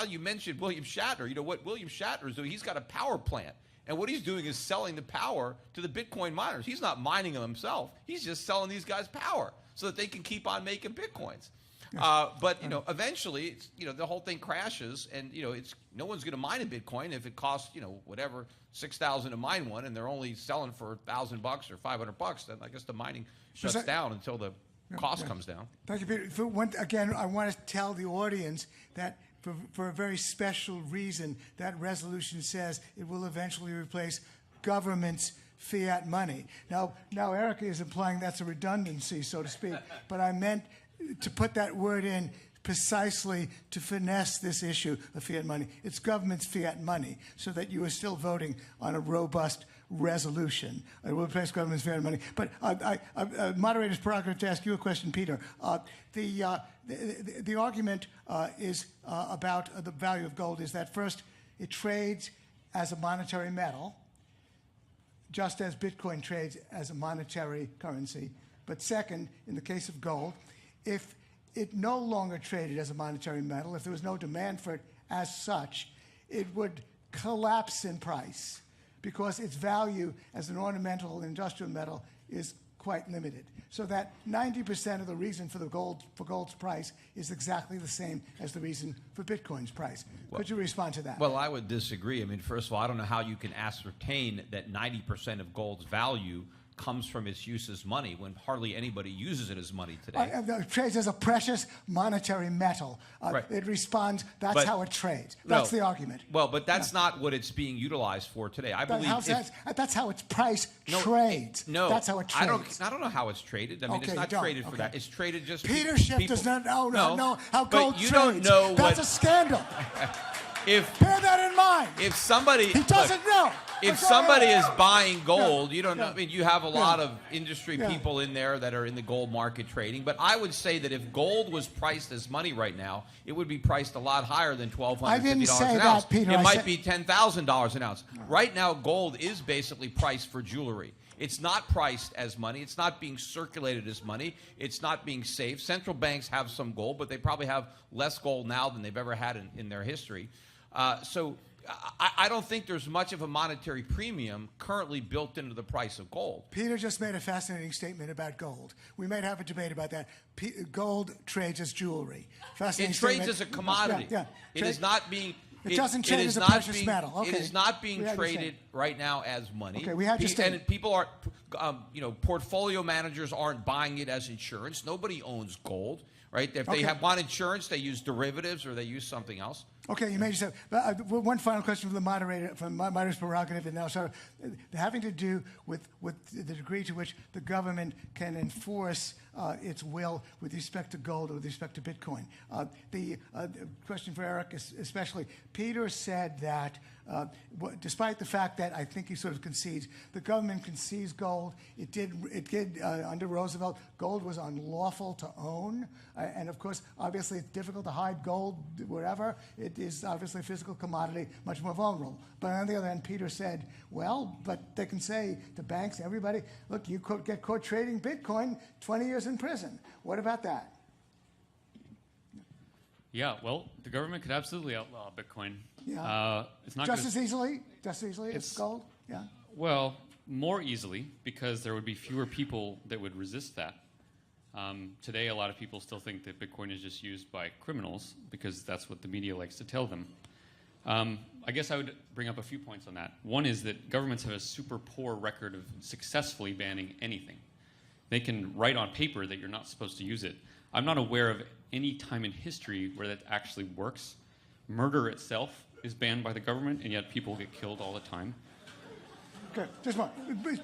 you mentioned William Shatner. You know what William Shatner is doing? He's got a power plant. And what he's doing is selling the power to the Bitcoin miners. He's not mining them himself. He's just selling these guys power so that they can keep on making Bitcoins. But eventually, the whole thing crashes, and no one's going to mine a Bitcoin if it costs whatever $6,000 to mine one, and they're only selling for $1,000 or $500. Then I guess the mining shuts down until the cost comes down. Thank you, Peter. Again, I want to tell the audience that for a very special reason, that resolution says it will eventually replace government's fiat money. Now, Erik is implying that's a redundancy, so to speak, but I meant to put that word in precisely to finesse this issue of fiat money. It's government's fiat money, so that you are still voting on a robust resolution. It will replace government's fiat money. But moderator's prerogative to ask you a question, Peter. The argument is about the value of gold is that first, it trades as a monetary metal, just as Bitcoin trades as a monetary currency. But second, in the case of gold, if it no longer traded as a monetary metal, if there was no demand for it as such, it would collapse in price because its value as an ornamental industrial metal is quite limited. So that 90% of the reason for gold's price is exactly the same as the reason for Bitcoin's price. Could you respond to that? Well, I would disagree. I mean, first of all, I don't know how you can ascertain that 90% of gold's value comes from its use as money when hardly anybody uses it as money today. It trades as a precious monetary metal. Right. It responds. That's how it trades. That's the argument. Well, but that's not what it's being utilized for today. I believe that's how its price trades. No, that's how it trades. I don't know how it's traded. I mean, it's not traded for that. It's traded just. Peter Schiff does not know how gold trades. Don't know that's a scandal. Bear that in mind. If somebody he doesn't know. If somebody is buying gold, you don't know. I mean, you have a lot of industry people in there that are in the gold market trading. But I would say that if gold was priced as money right now, it would be priced a lot higher than $1,250 I didn't say an that, ounce. Peter. It might be $10,000 an ounce. Right now, gold is basically priced for jewelry. It's not priced as money. It's not being circulated as money. It's not being safe. Central banks have some gold, but they probably have less gold now than they've ever had in their history. So I don't think there's much of a monetary premium currently built into the price of gold. Peter just made a fascinating statement about gold. We might have a debate about that. Gold trades as jewelry. Fascinating It trades statement. as a commodity. Yeah. It is not being. It doesn't trade as a not precious being, metal. Okay. It is not being We understand. traded right now as money. Okay, we have to stay. And people are, portfolio managers aren't buying it as insurance. Nobody owns gold, right? If they want insurance, they use derivatives or they use something else. Okay, you made yourself. One final question from the moderator, from moderator's prerogative, and now, so having to do with the degree to which the government can enforce its will with respect to gold or with respect to Bitcoin. The question for Erik, especially, Peter said that despite the fact that I think he sort of concedes, the government can seize gold. It did under Roosevelt. Gold was unlawful to own, and of course, obviously, it's difficult to hide gold wherever. It is obviously a physical commodity, much more vulnerable. But on the other hand, Peter said, well, but they can say to banks, everybody, look, you could get caught trading Bitcoin, 20 years in prison. What about that? Yeah, well, the government could absolutely outlaw Bitcoin. Yeah. It's not Just gonna, as easily as gold? Yeah. Well, more easily, because there would be fewer people that would resist that. Today, a lot of people still think that Bitcoin is just used by criminals because that's what the media likes to tell them. I guess I would bring up a few points on that. One is that governments have a super poor record of successfully banning anything. They can write on paper that you're not supposed to use it. I'm not aware of any time in history where that actually works. Murder itself is banned by the government, and yet people get killed all the time. Okay, just one.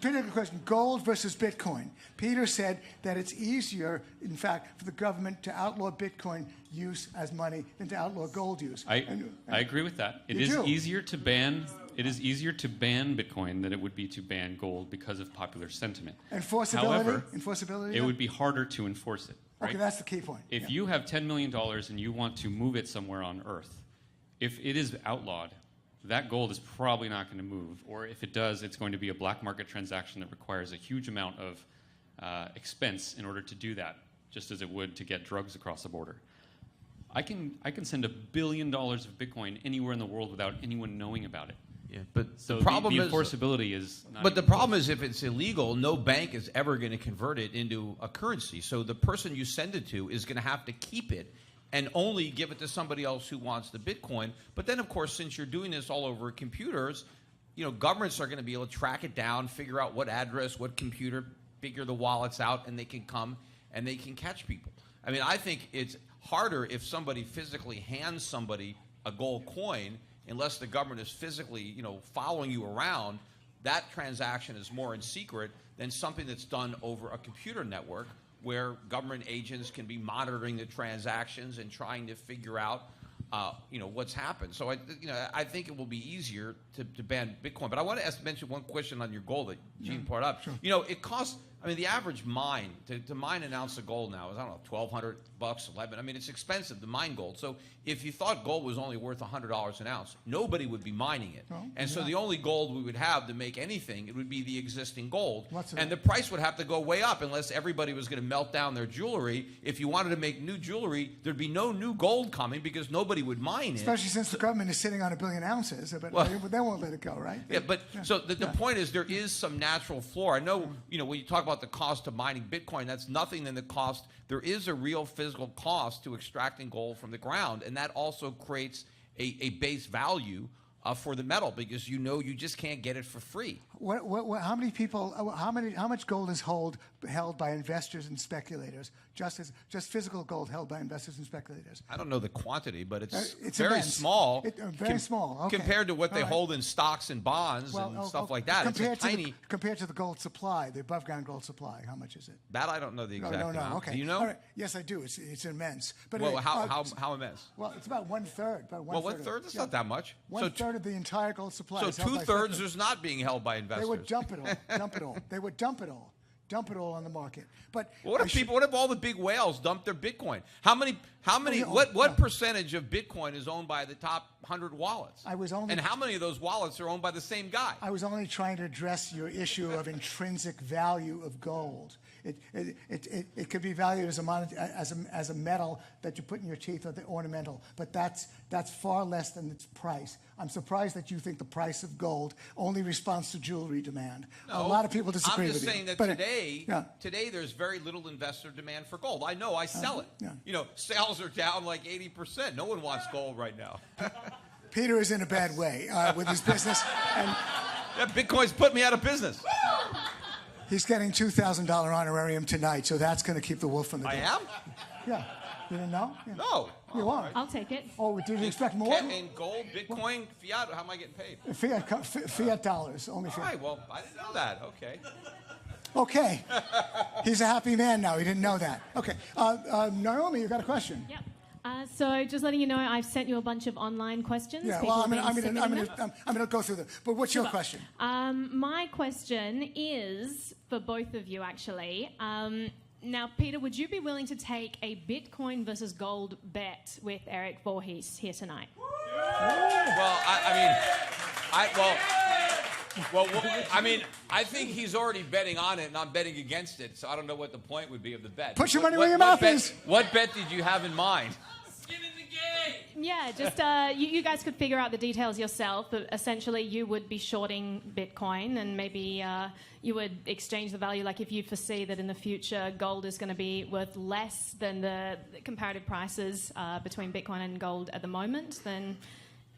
Peter, question. Gold versus Bitcoin. Peter said that it's easier, in fact, for the government to outlaw Bitcoin use as money than to outlaw gold use. I agree with that. It is easier to ban Bitcoin than it would be to ban gold because of popular sentiment. Enforceability? However, Enforceability? it would be harder to enforce it. Right? Okay, that's the key point. If you have $10 million and you want to move it somewhere on Earth, if it is outlawed, that gold is probably not going to move. Or if it does, it's going to be a black market transaction that requires a huge amount of expense in order to do that, just as it would to get drugs across the border. I can send $1 billion of Bitcoin anywhere in the world without anyone knowing about it. Yeah, but so the problem the enforceability is not. But the problem is, if it's illegal, no bank is ever going to convert it into a currency. So the person you send it to is going to have to keep it and only give it to somebody else who wants the Bitcoin. But then, of course, since you're doing this all over computers, governments are going to be able to track it down, figure out what address, what computer, figure the wallets out, and they can come and they can catch people. I mean, I think it's harder if somebody physically hands somebody a gold coin, unless the government is physically, following you around. That transaction is more in secret than something that's done over a computer network, where government agents can be monitoring the transactions and trying to figure out, what's happened. So I think it will be easier to ban Bitcoin. But I want to mention one question on your gold that Gene brought up. Sure. It costs. I mean, the average mine to mine an ounce of gold now is, I don't know, $1,200, $11. I mean, it's expensive to mine gold. So if you thought gold was only worth $100 an ounce, nobody would be mining it. So the only gold we would have to make anything, it would be the existing gold. And the price would have to go way up unless everybody was going to melt down their jewelry. If you wanted to make new jewelry, there'd be no new gold coming because nobody would mine it. Especially since the government is sitting on 1 billion ounces, but they won't let it go, right? Yeah, but so the point is, there is some natural floor. I know, when you talk about the cost of mining Bitcoin, that's nothing than the cost. There is a real physical cost to extracting gold from the ground, and that also creates a base value for the metal, because you just can't get it for free. How many people? How much gold is held by investors and speculators? Just physical gold held by investors and speculators. I don't know the quantity, but it's very immense. Small. Very small. Okay. Compared to what they hold in stocks and bonds and stuff like that. It's tiny. Compared to the gold supply, the above ground gold supply, how much is it? That I don't know the exact amount. Okay. Do you know? All right. Yes, I do. It's immense. But well, how immense? Well, it's about 1/3. Well, 1/3. That's not that much. 1/3 of the entire gold supply. So 2/3 is not being held by investors. They would dump it all. They would dump it all. Dump it all on the market. But What if all the big whales dump their Bitcoin? What percentage of Bitcoin is owned by the top 100 wallets? And how many of those wallets are owned by the same guy? I was only trying to address your issue of intrinsic value of gold. It could be valued as a metal that you put in your teeth or the ornamental, but that's far less than its price. I'm surprised that you think the price of gold only responds to jewelry demand. No, a lot of people disagree with you. I'm just saying that today there's very little investor demand for gold. I know, I sell it. Yeah. You know, sales are down like 80%. No one wants gold right now. Peter is in a bad way with his business, and Bitcoin's put me out of business. he's getting $2,000 honorarium tonight, so that's going to keep the wolf from the door. I am? Yeah. You didn't know? Yeah. No. You are. I'll take it. Oh, did you expect more? In gold, Bitcoin, fiat, how am I getting paid? Fiat dollars, only fiat. All right, well, I didn't know that. Okay. Okay. He's a happy man now. He didn't know that. Okay. Naomi, you got a question? Yep. So just letting you know, I've sent you a bunch of online questions. Yeah, well, I'm going to go through them. But what's your question? My question is for both of you, actually. Now, Peter, would you be willing to take a Bitcoin versus gold bet with Erik Voorhees here tonight? Well, I think he's already betting on it, and I'm betting against it, so I don't know what the point would be of the bet. Put your money where your mouth is. What bet did you have in mind? Skin in the game. Yeah, just you guys could figure out the details yourself, but essentially you would be shorting Bitcoin, and maybe you would exchange the value. Like if you foresee that in the future gold is going to be worth less than the comparative prices between Bitcoin and gold at the moment, then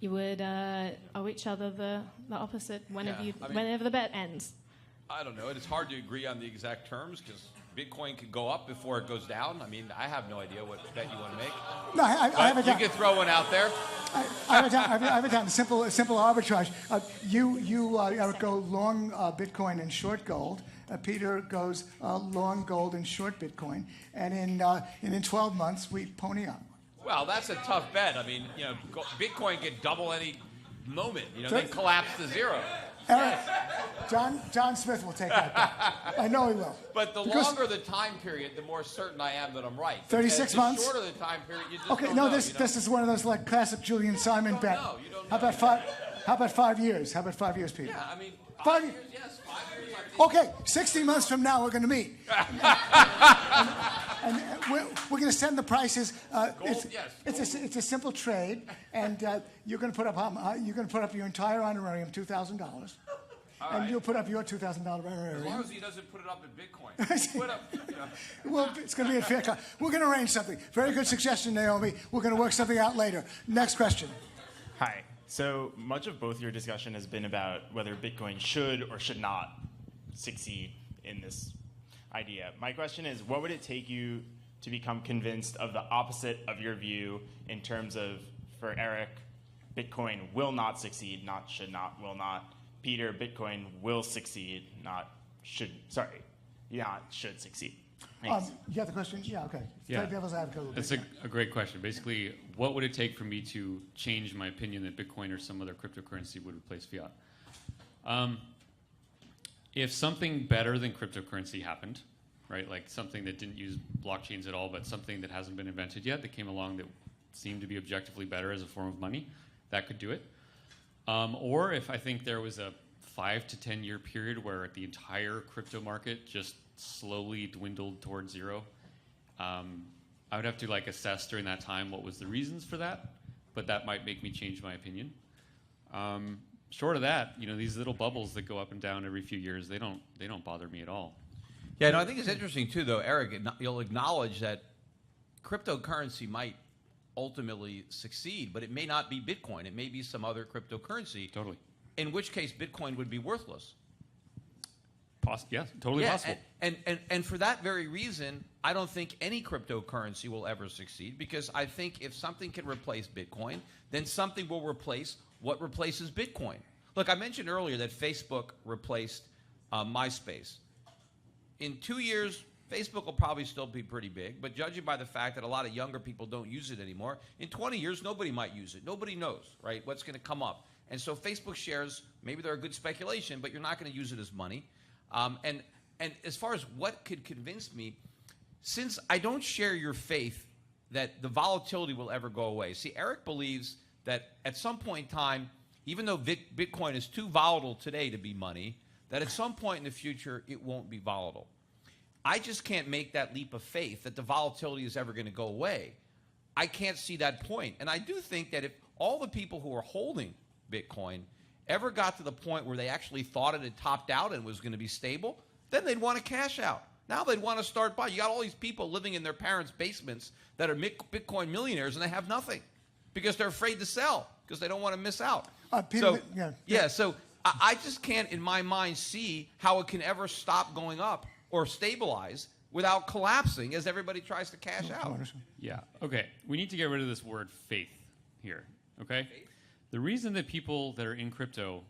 you would owe each other the opposite whenever the bet ends. I don't know. It's hard to agree on the exact terms because Bitcoin could go up before it goes down. I mean, I have no idea what bet you want to make. No, I have a you could throw one out there. I have a time. Simple arbitrage. You go long Bitcoin and short gold. Peter goes long gold and short Bitcoin. And in 12 months, we pony up. Well, that's a tough bet. I mean, you know, Bitcoin could double any moment, then collapse to zero. Erik, John Smith will take that bet. I know he will. But the longer the time period, the more certain I am that I'm right. 36 months? The shorter the time period, you just okay, don't no, know, this is one of those like classic Julian Simon bet. You don't know. How about 5 years? How about 5 years, Peter? Yeah, I mean, 5 years. Yes, 5 years. Okay, 60 months from now we're going to meet. and we're going to send the prices. It's a simple trade, and you're going to put up your entire honorarium, $2,000, and you'll put up your $2,000 honorarium. As long as he doesn't put it up in Bitcoin. Well, it's going to be a fair cut. We're going to arrange something. Very good suggestion, Naomi. We're going to work something out later. Next question. Hi. So much of both your discussion has been about whether Bitcoin should or should not succeed in this idea. My question is, what would it take you to become convinced of the opposite of your view in terms of, for Erik, Bitcoin will not succeed, not should not, will not. Peter, Bitcoin will succeed, not should, should succeed. You got the question? Yeah, okay. Yeah. Devil's advocate. That's a great question. Basically, what would it take for me to change my opinion that Bitcoin or some other cryptocurrency would replace fiat? If something better than cryptocurrency happened, right, like something that didn't use blockchains at all, but something that hasn't been invented yet that came along that seemed to be objectively better as a form of money, that could do it. Or if I think there was a 5 to 10 year period where the entire crypto market just slowly dwindled towards zero, I would have to assess during that time what was the reasons for that, but that might make me change my opinion. Short of that, these little bubbles that go up and down every few years, they don't bother me at all. Yeah, no, I think it's interesting too, though, Erik. You'll acknowledge that cryptocurrency might ultimately succeed, but it may not be Bitcoin. It may be some other cryptocurrency. Totally. In which case, Bitcoin would be worthless. Yes, totally possible. And for that very reason, I don't think any cryptocurrency will ever succeed, because I think if something can replace Bitcoin, then something will replace what replaces Bitcoin. Look, I mentioned earlier that Facebook replaced MySpace. In 2 years, Facebook will probably still be pretty big, but judging by the fact that a lot of younger people don't use it anymore, in 20 years, nobody might use it. Nobody knows, right, what's going to come up. And so Facebook shares, maybe they're a good speculation, but you're not going to use it as money. And And as far as what could convince me, since I don't share your faith that the volatility will ever go away. See, Erik believes that at some point in time, even though Bitcoin is too volatile today to be money, that at some point in the future, it won't be volatile. I just can't make that leap of faith that the volatility is ever going to go away. I can't see that point. And I do think that if all the people who are holding Bitcoin ever got to the point where they actually thought it had topped out and was going to be stable, then they'd want to cash out. Now they'd want to start buying. You got all these people living in their parents' basements that are Bitcoin millionaires, and they have nothing because they're afraid to sell because they don't want to miss out. Peter, So I just can't, in my mind, see how it can ever stop going up or stabilize without collapsing as everybody tries to cash out. Yeah. Okay. We need to get rid of this word faith here. Okay. Faith? The reason that people that are in crypto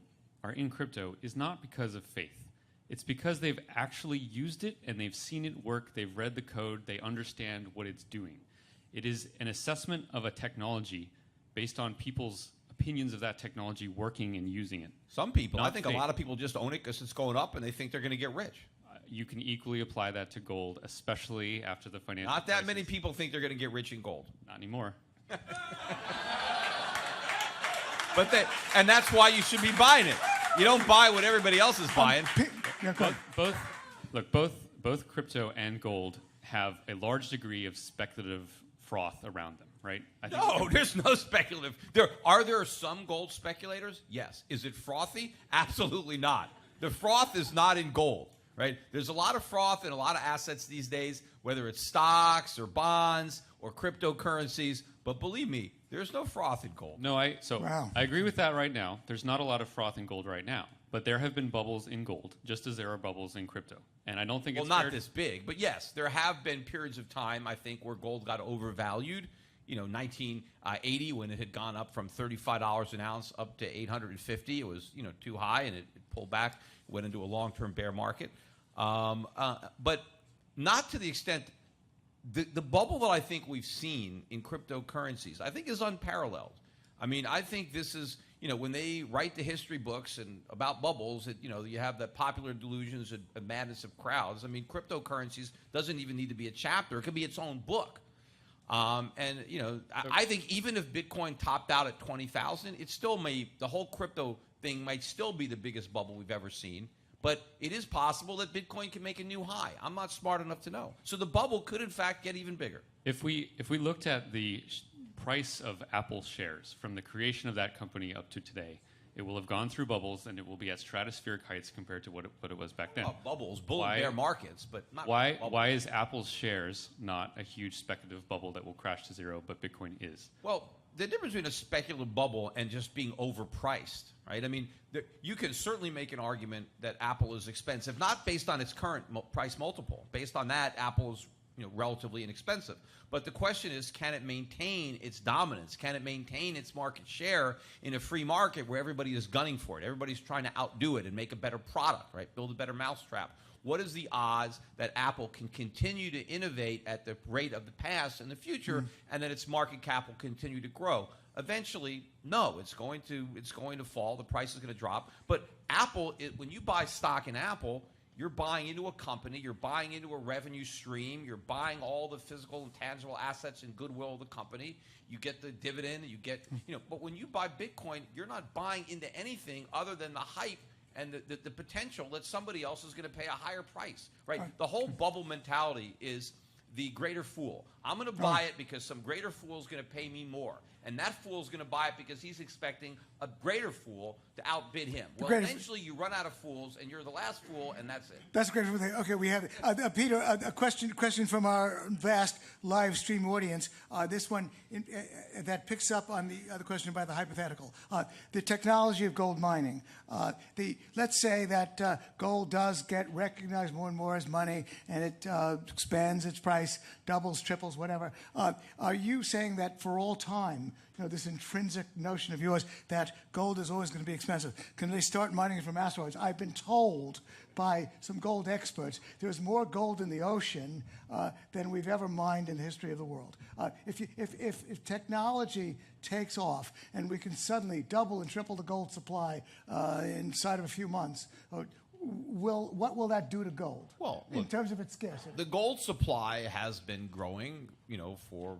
is not because of faith. It's because they've actually used it and they've seen it work. They've read the code. They understand what it's doing. It is an assessment of a technology based on people's opinions of that technology working and using it. Some people, Not I think faith. a lot of people just own it because it's going up and they think they're going to get rich. You can equally apply that to gold, especially after the financial Not that crisis. many people think they're going to get rich in gold. Not anymore. And that's why you should be buying it. You don't buy what everybody else is buying. Both crypto and gold have a large degree of speculative froth around them, right? No, there's no speculative. Are there some gold speculators? Yes. Is it frothy? Absolutely not. The froth is not in gold, right? There's a lot of froth in a lot of assets these days, whether it's stocks or bonds or cryptocurrencies. But believe me, there's no froth in gold. No, I agree with that right now. There's not a lot of froth in gold right now. But there have been bubbles in gold, just as there are bubbles in crypto. And I don't think it's not this big. But yes, there have been periods of time, I think, where gold got overvalued. 1980 when it had gone up from $35 an ounce up to $850. It was, too high, and it pulled back, went into a long-term bear market. But not to the extent. The bubble that I think we've seen in cryptocurrencies, I think, is unparalleled. I mean, I think this is, when they write the history books and about bubbles, you have the popular delusions and madness of crowds. I mean, cryptocurrencies doesn't even need to be a chapter. It could be its own book. I think even if Bitcoin topped out at 20,000, it still the whole crypto thing might still be the biggest bubble we've ever seen. But it is possible that Bitcoin can make a new high. I'm not smart enough to know. So the bubble could, in fact, get even bigger. If we looked at the price of Apple shares from the creation of that company up to today, it will have gone through bubbles and it will be at stratospheric heights compared to what it was back then. Bubbles, bull and bear markets, but not why? bubbles. Why is Apple's shares not a huge speculative bubble that will crash to zero, but Bitcoin is? Well, the difference between a speculative bubble and just being overpriced, right? I mean, you can certainly make an argument that Apple is expensive, not based on its current price multiple. Based on that, Apple is relatively inexpensive. But the question is, can it maintain its dominance? Can it maintain its market share in a free market where everybody is gunning for it? Everybody's trying to outdo it and make a better product, right? Build a better mousetrap. What is the odds that Apple can continue to innovate at the rate of the past in the future, and that its market cap will continue to grow? Eventually, no, it's going to fall. The price is going to drop. But Apple, when you buy stock in Apple, you're buying into a company, you're buying into a revenue stream, you're buying all the physical and tangible assets and goodwill of the company. You get the dividend, you get, but when you buy Bitcoin, you're not buying into anything other than the hype and the potential that somebody else is going to pay a higher price, right? The whole bubble mentality is the greater fool. I'm going to buy it because some greater fool is going to pay me more. And that fool is going to buy it because he's expecting a greater fool to outbid him. Well, eventually you run out of fools, and you're the last fool, and that's it. That's a great thing. Okay, we have Peter. A question from our vast live stream audience. This one that picks up on the other question about the hypothetical. The technology of gold mining. Let's say that gold does get recognized more and more as money, and it expands its price, doubles, triples, whatever. Are you saying that for all time, this intrinsic notion of yours that gold is always going to be expensive? Can they start mining it from asteroids? I've been told by some gold experts there's more gold in the ocean than we've ever mined in the history of the world. If technology takes off and we can suddenly double and triple the gold supply inside of a few months, what will that do to gold? Well, in look, terms of its scarcity. the gold supply has been growing, for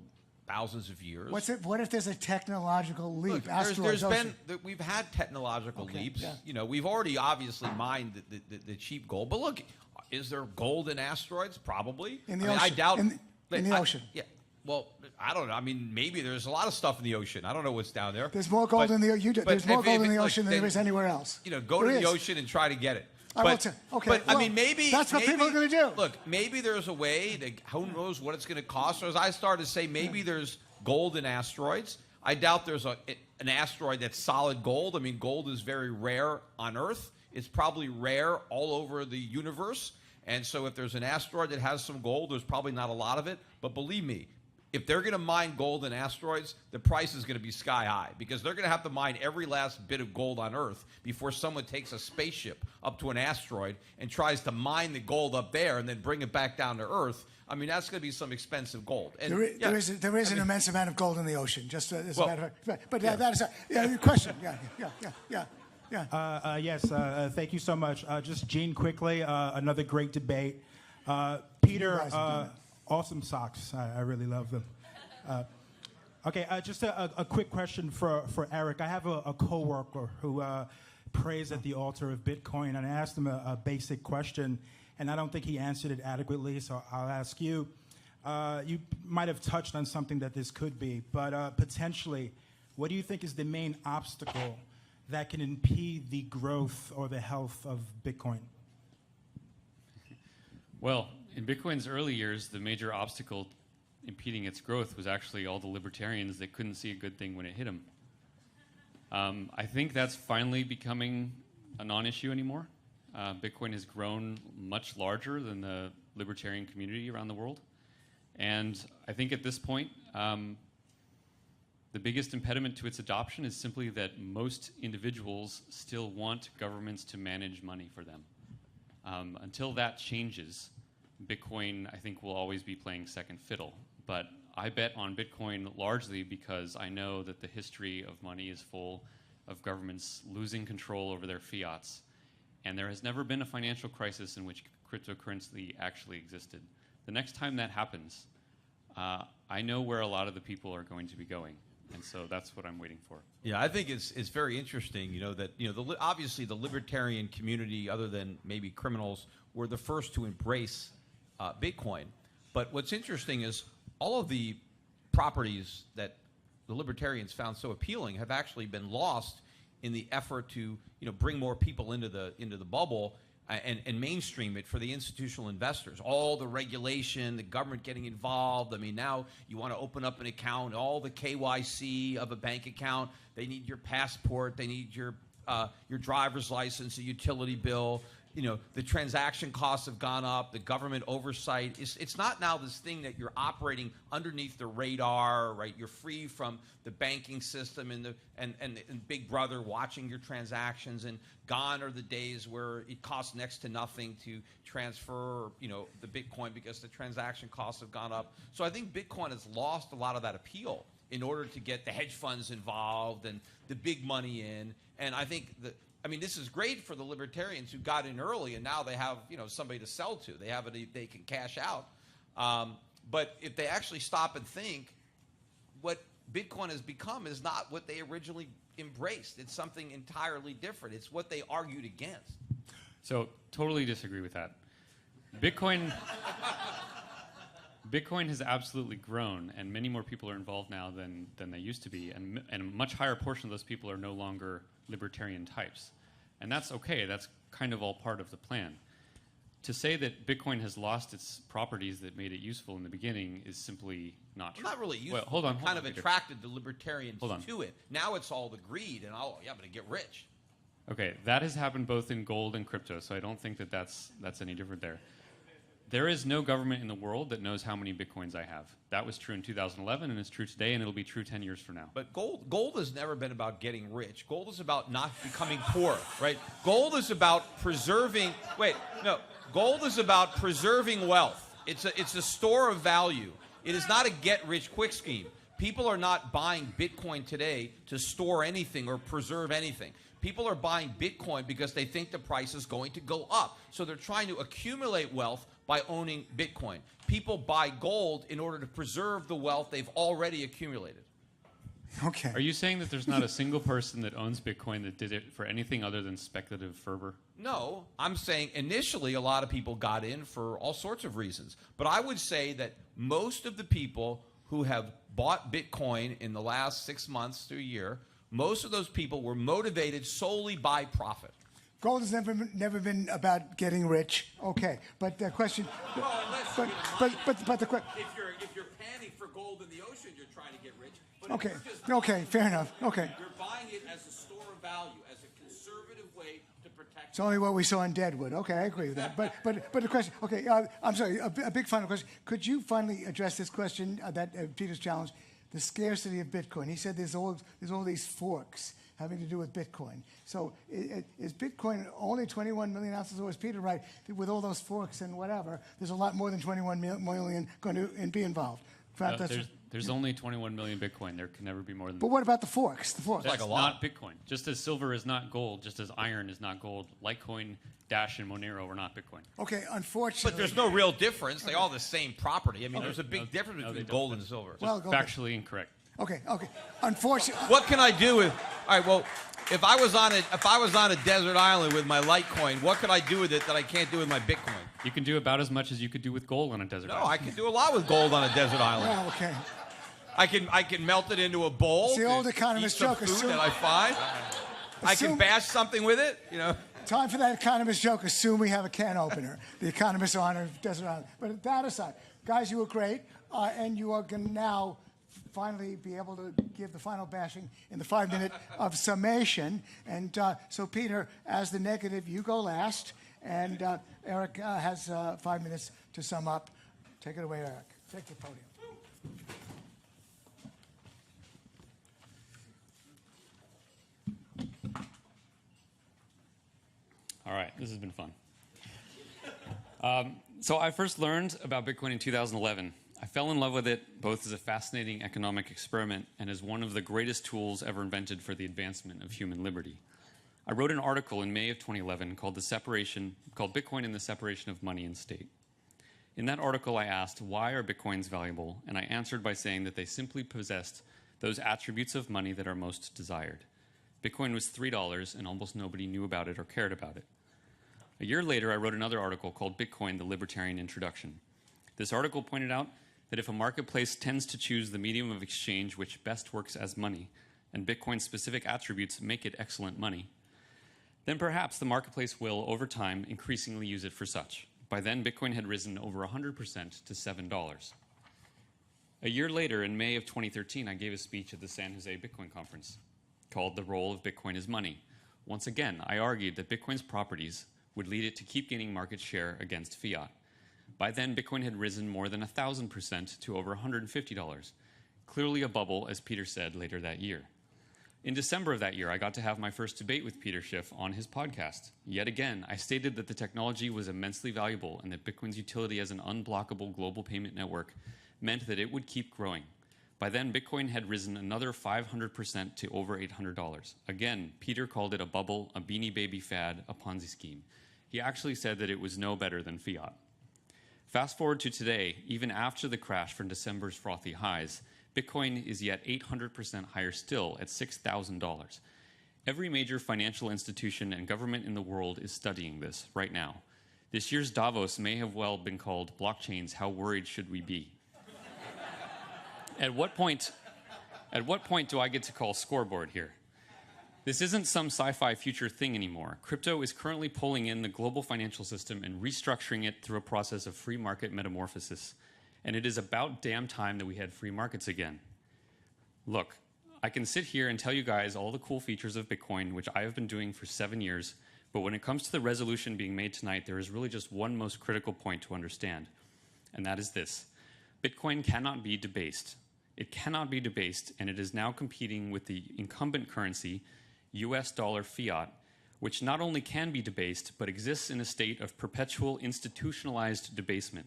thousands of years. What if there's a technological leap? Look, we've had technological leaps. Yeah. We've already obviously mined the cheap gold. But look, is there gold in asteroids? Probably. In the ocean. I doubt in the ocean. Yeah. Well, I don't know. I mean, maybe there's a lot of stuff in the ocean. I don't know what's down there. There's more gold in the ocean. There's more gold in the ocean than there is anywhere else. Go to the ocean and try to get it. Okay. But I mean, maybe that's what people are going to do. Look, maybe there's a way to. Who knows what it's going to cost? So as I started to say, maybe there's gold in asteroids. I doubt there's an asteroid that's solid gold. I mean, gold is very rare on Earth. It's probably rare all over the universe. And so if there's an asteroid that has some gold, there's probably not a lot of it. But believe me, if they're going to mine gold in asteroids, the price is going to be sky high because they're going to have to mine every last bit of gold on Earth before someone takes a spaceship up to an asteroid and tries to mine the gold up there and then bring it back down to Earth. I mean, that's going to be some expensive gold. And there is an immense amount of gold in the ocean, just as a matter of fact. But that is a question. Yeah. Yes, thank you so much. Just Gene, quickly, another great debate. Peter, awesome socks. I really love them. Okay, just a quick question for Erik. I have a coworker who prays at the altar of Bitcoin, and I asked him a basic question, and I don't think he answered it adequately, so I'll ask you. You might have touched on something that this could be, but potentially, what do you think is the main obstacle that can impede the growth or the health of Bitcoin? Well, in Bitcoin's early years, the major obstacle impeding its growth was actually all the libertarians that couldn't see a good thing when it hit them. I think that's finally becoming a non-issue anymore. Bitcoin has grown much larger than the libertarian community around the world. And I think at this point, the biggest impediment to its adoption is simply that most individuals still want governments to manage money for them. Until that changes, Bitcoin, I think, will always be playing second fiddle. But I bet on Bitcoin largely because I know that the history of money is full of governments losing control over their fiats. And there has never been a financial crisis in which cryptocurrency actually existed. The next time that happens, I know where a lot of the people are going to be going. And so that's what I'm waiting for. Yeah, I think it's very interesting, that obviously the libertarian community, other than maybe criminals, were the first to embrace Bitcoin. But what's interesting is all of the properties that the libertarians found so appealing have actually been lost in the effort to bring more people into the bubble and mainstream it for the institutional investors. All the regulation, the government getting involved. I mean, now you want to open up an account, all the KYC of a bank account. They need your passport. They need your driver's license, a utility bill. The transaction costs have gone up. The government oversight. It's not now this thing that you're operating underneath the radar, right? You're free from the banking system and Big Brother watching your transactions. And gone are the days where it costs next to nothing to transfer, the Bitcoin because the transaction costs have gone up. So I think Bitcoin has lost a lot of that appeal in order to get the hedge funds involved and the big money in. And I think this is great for the libertarians who got in early and now they have, somebody to sell to. They have it, they can cash out. But if they actually stop and think, what Bitcoin has become is not what they originally embraced. It's something entirely different. It's what they argued against. So totally disagree with that. Bitcoin has absolutely grown, and many more people are involved now than they used to be, and a much higher portion of those people are no longer libertarian types. And that's okay. That's kind of all part of the plan. To say that Bitcoin has lost its properties that made it useful in the beginning is simply not true. Not really useful. Well, hold on. Kind of attracted the libertarians to it. Now it's all the greed, and I'm going to get rich. Okay, that has happened both in gold and crypto, so I don't think that that's any different there. There is no government in the world that knows how many Bitcoins I have. That was true in 2011, and it's true today, and it'll be true 10 years from now. But gold has never been about getting rich. Gold is about not becoming poor, right? Gold is about preserving. Gold is about preserving wealth. It's a store of value. It is not a get-rich-quick scheme. People are not buying Bitcoin today to store anything or preserve anything. People are buying Bitcoin because they think the price is going to go up. So they're trying to accumulate wealth by owning Bitcoin. People buy gold in order to preserve the wealth they've already accumulated. Okay. Are you saying that there's not a single person that owns Bitcoin that did it for anything other than speculative fervor? No, I'm saying initially a lot of people got in for all sorts of reasons. But I would say that most of the people who have bought Bitcoin in the last 6 months to a year, most of those people were motivated solely by profit. Gold has never been about getting rich. Okay, but the question. But the question. If you're panning for gold in the ocean, you're trying to get rich. But Okay. Okay. Fair enough. Okay. You're buying it as a store of value, as a conservative way to protect. It's only what we saw in Deadwood. Okay, I agree with that. But the question. Okay, I'm sorry. A big final question. Could you finally address this question that Peter's challenged? The scarcity of Bitcoin. He said there's all these forks having to do with Bitcoin. So is Bitcoin only 21 million ounces, or is Peter right that with all those forks and whatever, there's a lot more than 21 million going to be involved? There's only 21 million Bitcoin. There can never be more than But what about the forks? The forks. That's not Bitcoin. Just as silver is not gold, just as iron is not gold, Litecoin, Dash, and Monero are not Bitcoin. Okay, unfortunately. But there's no real difference. They all have the same property. I mean, there's a big difference between gold and silver. Well, factually incorrect. Okay. Unfortunately. What can I do with? All right. Well, if I was on a desert island with my Litecoin, what could I do with it that I can't do with my Bitcoin? You can do about as much as you could do with gold on a desert island. No, I can do a lot with gold on a desert island. Well, okay. I can melt it into a bowl. It's the old economist joke. Food that I find. I can bash something with it. You know. Time for that economist joke. Assume we have a can opener. The economists are on a desert island. But that aside, guys, you were great, and you are going to now finally be able to give the final bashing in the 5-minute of summation. And so, Peter, as the negative, you go last, and Erik has 5 minutes to sum up. Take it away, Erik. Take the podium. All right, this has been fun. So I first learned about Bitcoin in 2011. I fell in love with it both as a fascinating economic experiment and as one of the greatest tools ever invented for the advancement of human liberty. I wrote an article in May of 2011 called Bitcoin and the Separation of Money and State. In that article, I asked, why are Bitcoins valuable? And I answered by saying that they simply possessed those attributes of money that are most desired. Bitcoin was $3, and almost nobody knew about it or cared about it. A year later, I wrote another article called Bitcoin, the Libertarian Introduction. This article pointed out that if a marketplace tends to choose the medium of exchange which best works as money, and Bitcoin's specific attributes make it excellent money, then perhaps the marketplace will, over time, increasingly use it for such. By then, Bitcoin had risen over 100% to $7. A year later, in May of 2013, I gave a speech at the San Jose Bitcoin Conference called The Role of Bitcoin as Money. Once again, I argued that Bitcoin's properties would lead it to keep gaining market share against fiat. By then, Bitcoin had risen more than 1,000% to over $150, clearly a bubble, as Peter said later that year. In December of that year, I got to have my first debate with Peter Schiff on his podcast. Yet again, I stated that the technology was immensely valuable and that Bitcoin's utility as an unblockable global payment network meant that it would keep growing. By then, Bitcoin had risen another 500% to over $800. Again, Peter called it a bubble, a beanie baby fad, a Ponzi scheme. He actually said that it was no better than fiat. Fast forward to today, even after the crash from December's frothy highs, Bitcoin is yet 800% higher still at $6,000. Every major financial institution and government in the world is studying this right now. This year's Davos may have well been called Blockchains, How Worried Should We Be? At what point do I get to call scoreboard here? This isn't some sci-fi future thing anymore. Crypto is currently pulling in the global financial system and restructuring it through a process of free market metamorphosis. And it is about damn time that we had free markets again. Look, I can sit here and tell you guys all the cool features of Bitcoin, which I have been doing for 7 years, but when it comes to the resolution being made tonight, there is really just one most critical point to understand, and that is this. Bitcoin cannot be debased. It cannot be debased, and it is now competing with the incumbent currency, US dollar fiat, which not only can be debased, but exists in a state of perpetual institutionalized debasement.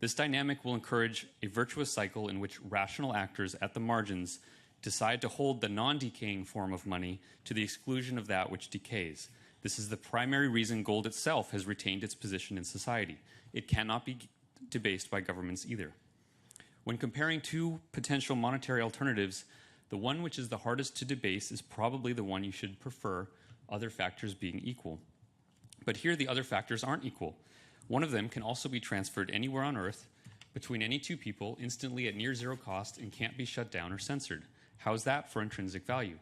This dynamic will encourage a virtuous cycle in which rational actors at the margins decide to hold the non-decaying form of money to the exclusion of that which decays. This is the primary reason gold itself has retained its position in society. It cannot be debased by governments either. When comparing two potential monetary alternatives, the one which is the hardest to debase is probably the one you should prefer, other factors being equal. But here the other factors aren't equal. One of them can also be transferred anywhere on Earth between any two people instantly at near zero cost and can't be shut down or censored. How's that for intrinsic value?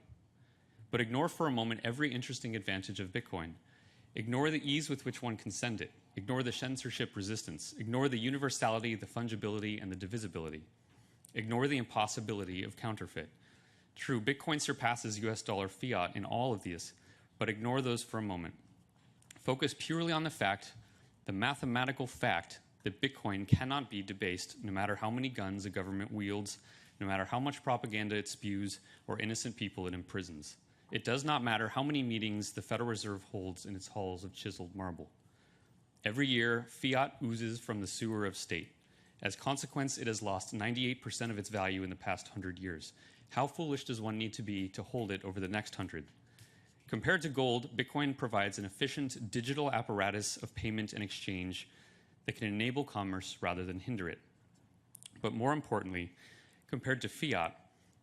But ignore for a moment every interesting advantage of Bitcoin. Ignore the ease with which one can send it. Ignore the censorship resistance. Ignore the universality, the fungibility, and the divisibility. Ignore the impossibility of counterfeit. True, Bitcoin surpasses US dollar fiat in all of these, but ignore those for a moment. Focus purely on the fact, the mathematical fact, that Bitcoin cannot be debased no matter how many guns a government wields, no matter how much propaganda it spews, or innocent people it imprisons. It does not matter how many meetings the Federal Reserve holds in its halls of chiseled marble. Every year, fiat oozes from the sewer of state. As a consequence, it has lost 98% of its value in the past 100 years. How foolish does one need to be to hold it over the next 100? Compared to gold, Bitcoin provides an efficient digital apparatus of payment and exchange that can enable commerce rather than hinder it. But more importantly, compared to fiat,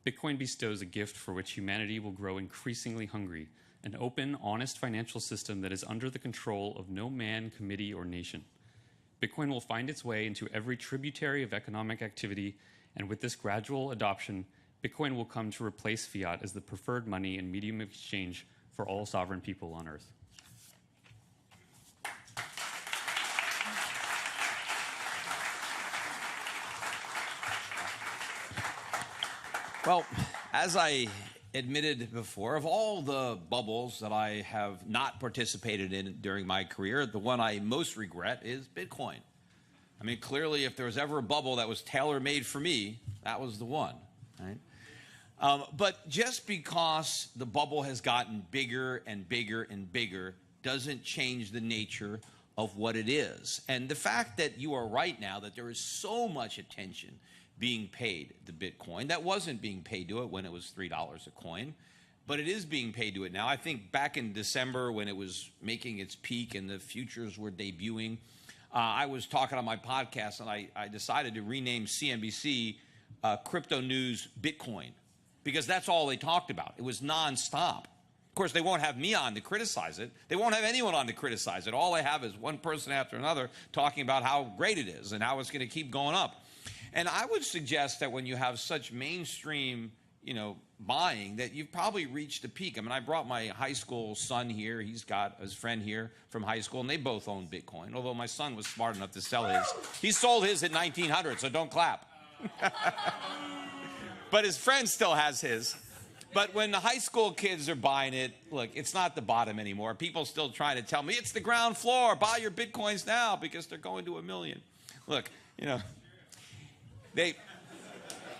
Bitcoin bestows a gift for which humanity will grow increasingly hungry, an open, honest financial system that is under the control of no man, committee, or nation. Bitcoin will find its way into every tributary of economic activity, and with this gradual adoption, Bitcoin will come to replace fiat as the preferred money and medium of exchange for all sovereign people on Earth. Well, as I admitted before, of all the bubbles that I have not participated in during my career, the one I most regret is Bitcoin. I mean, clearly, if there was ever a bubble that was tailor-made for me, that was the one, right? But just because the bubble has gotten bigger and bigger and bigger doesn't change the nature of what it is. And the fact that you are right now, that there is so much attention being paid to Bitcoin, that wasn't being paid to it when it was $3 a coin, but it is being paid to it now. I think back in December when it was making its peak and the futures were debuting, I was talking on my podcast and I decided to rename CNBC Crypto News Bitcoin, because that's all they talked about. It was nonstop. Of course, they won't have me on to criticize it. They won't have anyone on to criticize it. All they have is one person after another talking about how great it is and how it's going to keep going up. And I would suggest that when you have such mainstream, buying, that you've probably reached a peak. I mean, I brought my high school son here. He's got his friend here from high school, and they both own Bitcoin, although my son was smart enough to sell his. He sold his at 1900, so don't clap. But his friend still has his. But when the high school kids are buying it, look, it's not the bottom anymore. People still trying to tell me it's the ground floor. Buy your Bitcoins now because they're going to $1 million. Look,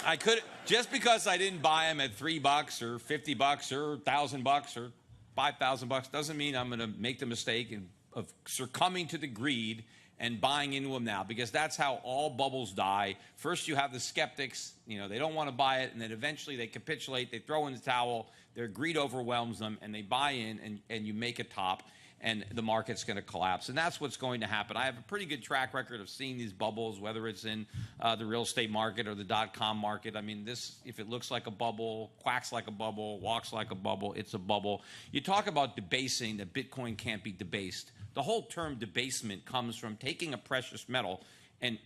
I could, just because I didn't buy them at $3 or $50 or $1,000 or $5,000 doesn't mean I'm going to make the mistake of succumbing to the greed and buying into them now, because that's how all bubbles die. First you have the skeptics, they don't want to buy it, and then eventually they capitulate, they throw in the towel, their greed overwhelms them, and they buy in, and you make a top, and the market's going to collapse. And that's what's going to happen. I have a pretty good track record of seeing these bubbles, whether it's in the real estate market or the .com market. I mean, if it looks like a bubble, quacks like a bubble, walks like a bubble, it's a bubble. You talk about debasing, that Bitcoin can't be debased. The whole term debasement comes from taking a precious metal and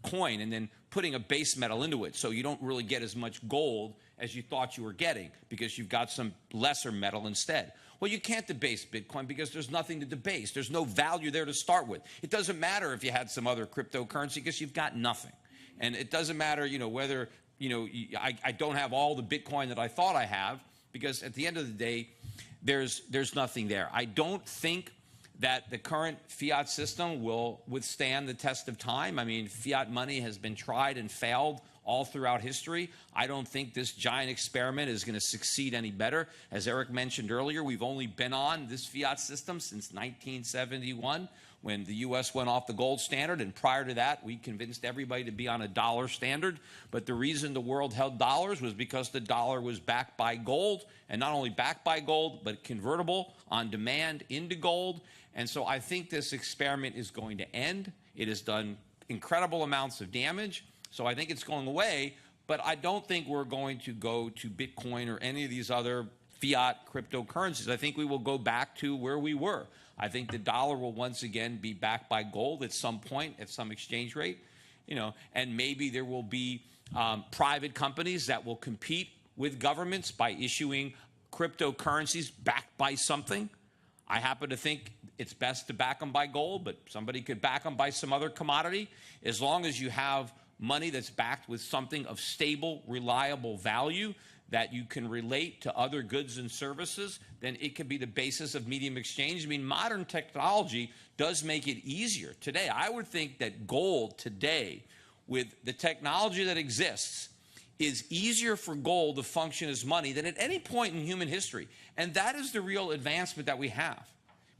coin and then putting a base metal into it, so you don't really get as much gold as you thought you were getting because you've got some lesser metal instead. Well, you can't debase Bitcoin because there's nothing to debase. There's no value there to start with. It doesn't matter if you had some other cryptocurrency because you've got nothing. And it doesn't matter, whether, I don't have all the Bitcoin that I thought I have, because at the end of the day, there's nothing there. I don't think that the current fiat system will withstand the test of time. I mean, fiat money has been tried and failed all throughout history. I don't think this giant experiment is going to succeed any better. As Erik mentioned earlier, we've only been on this fiat system since 1971, when the U.S. went off the gold standard, and prior to that, we convinced everybody to be on a dollar standard. But the reason the world held dollars was because the dollar was backed by gold, and not only backed by gold, but convertible on demand into gold. And so I think this experiment is going to end. It has done incredible amounts of damage, so I think it's going away. But I don't think we're going to go to Bitcoin or any of these other fiat cryptocurrencies. I think we will go back to where we were. I think the dollar will once again be backed by gold at some point, at some exchange rate, and maybe there will be private companies that will compete with governments by issuing cryptocurrencies backed by something. I happen to think it's best to back them by gold, but somebody could back them by some other commodity. As long as you have money that's backed with something of stable, reliable value that you can relate to other goods and services, then it could be the basis of medium exchange. I mean, modern technology does make it easier. Today, I would think that gold today, with the technology that exists, is easier for gold to function as money than at any point in human history. And that is the real advancement that we have.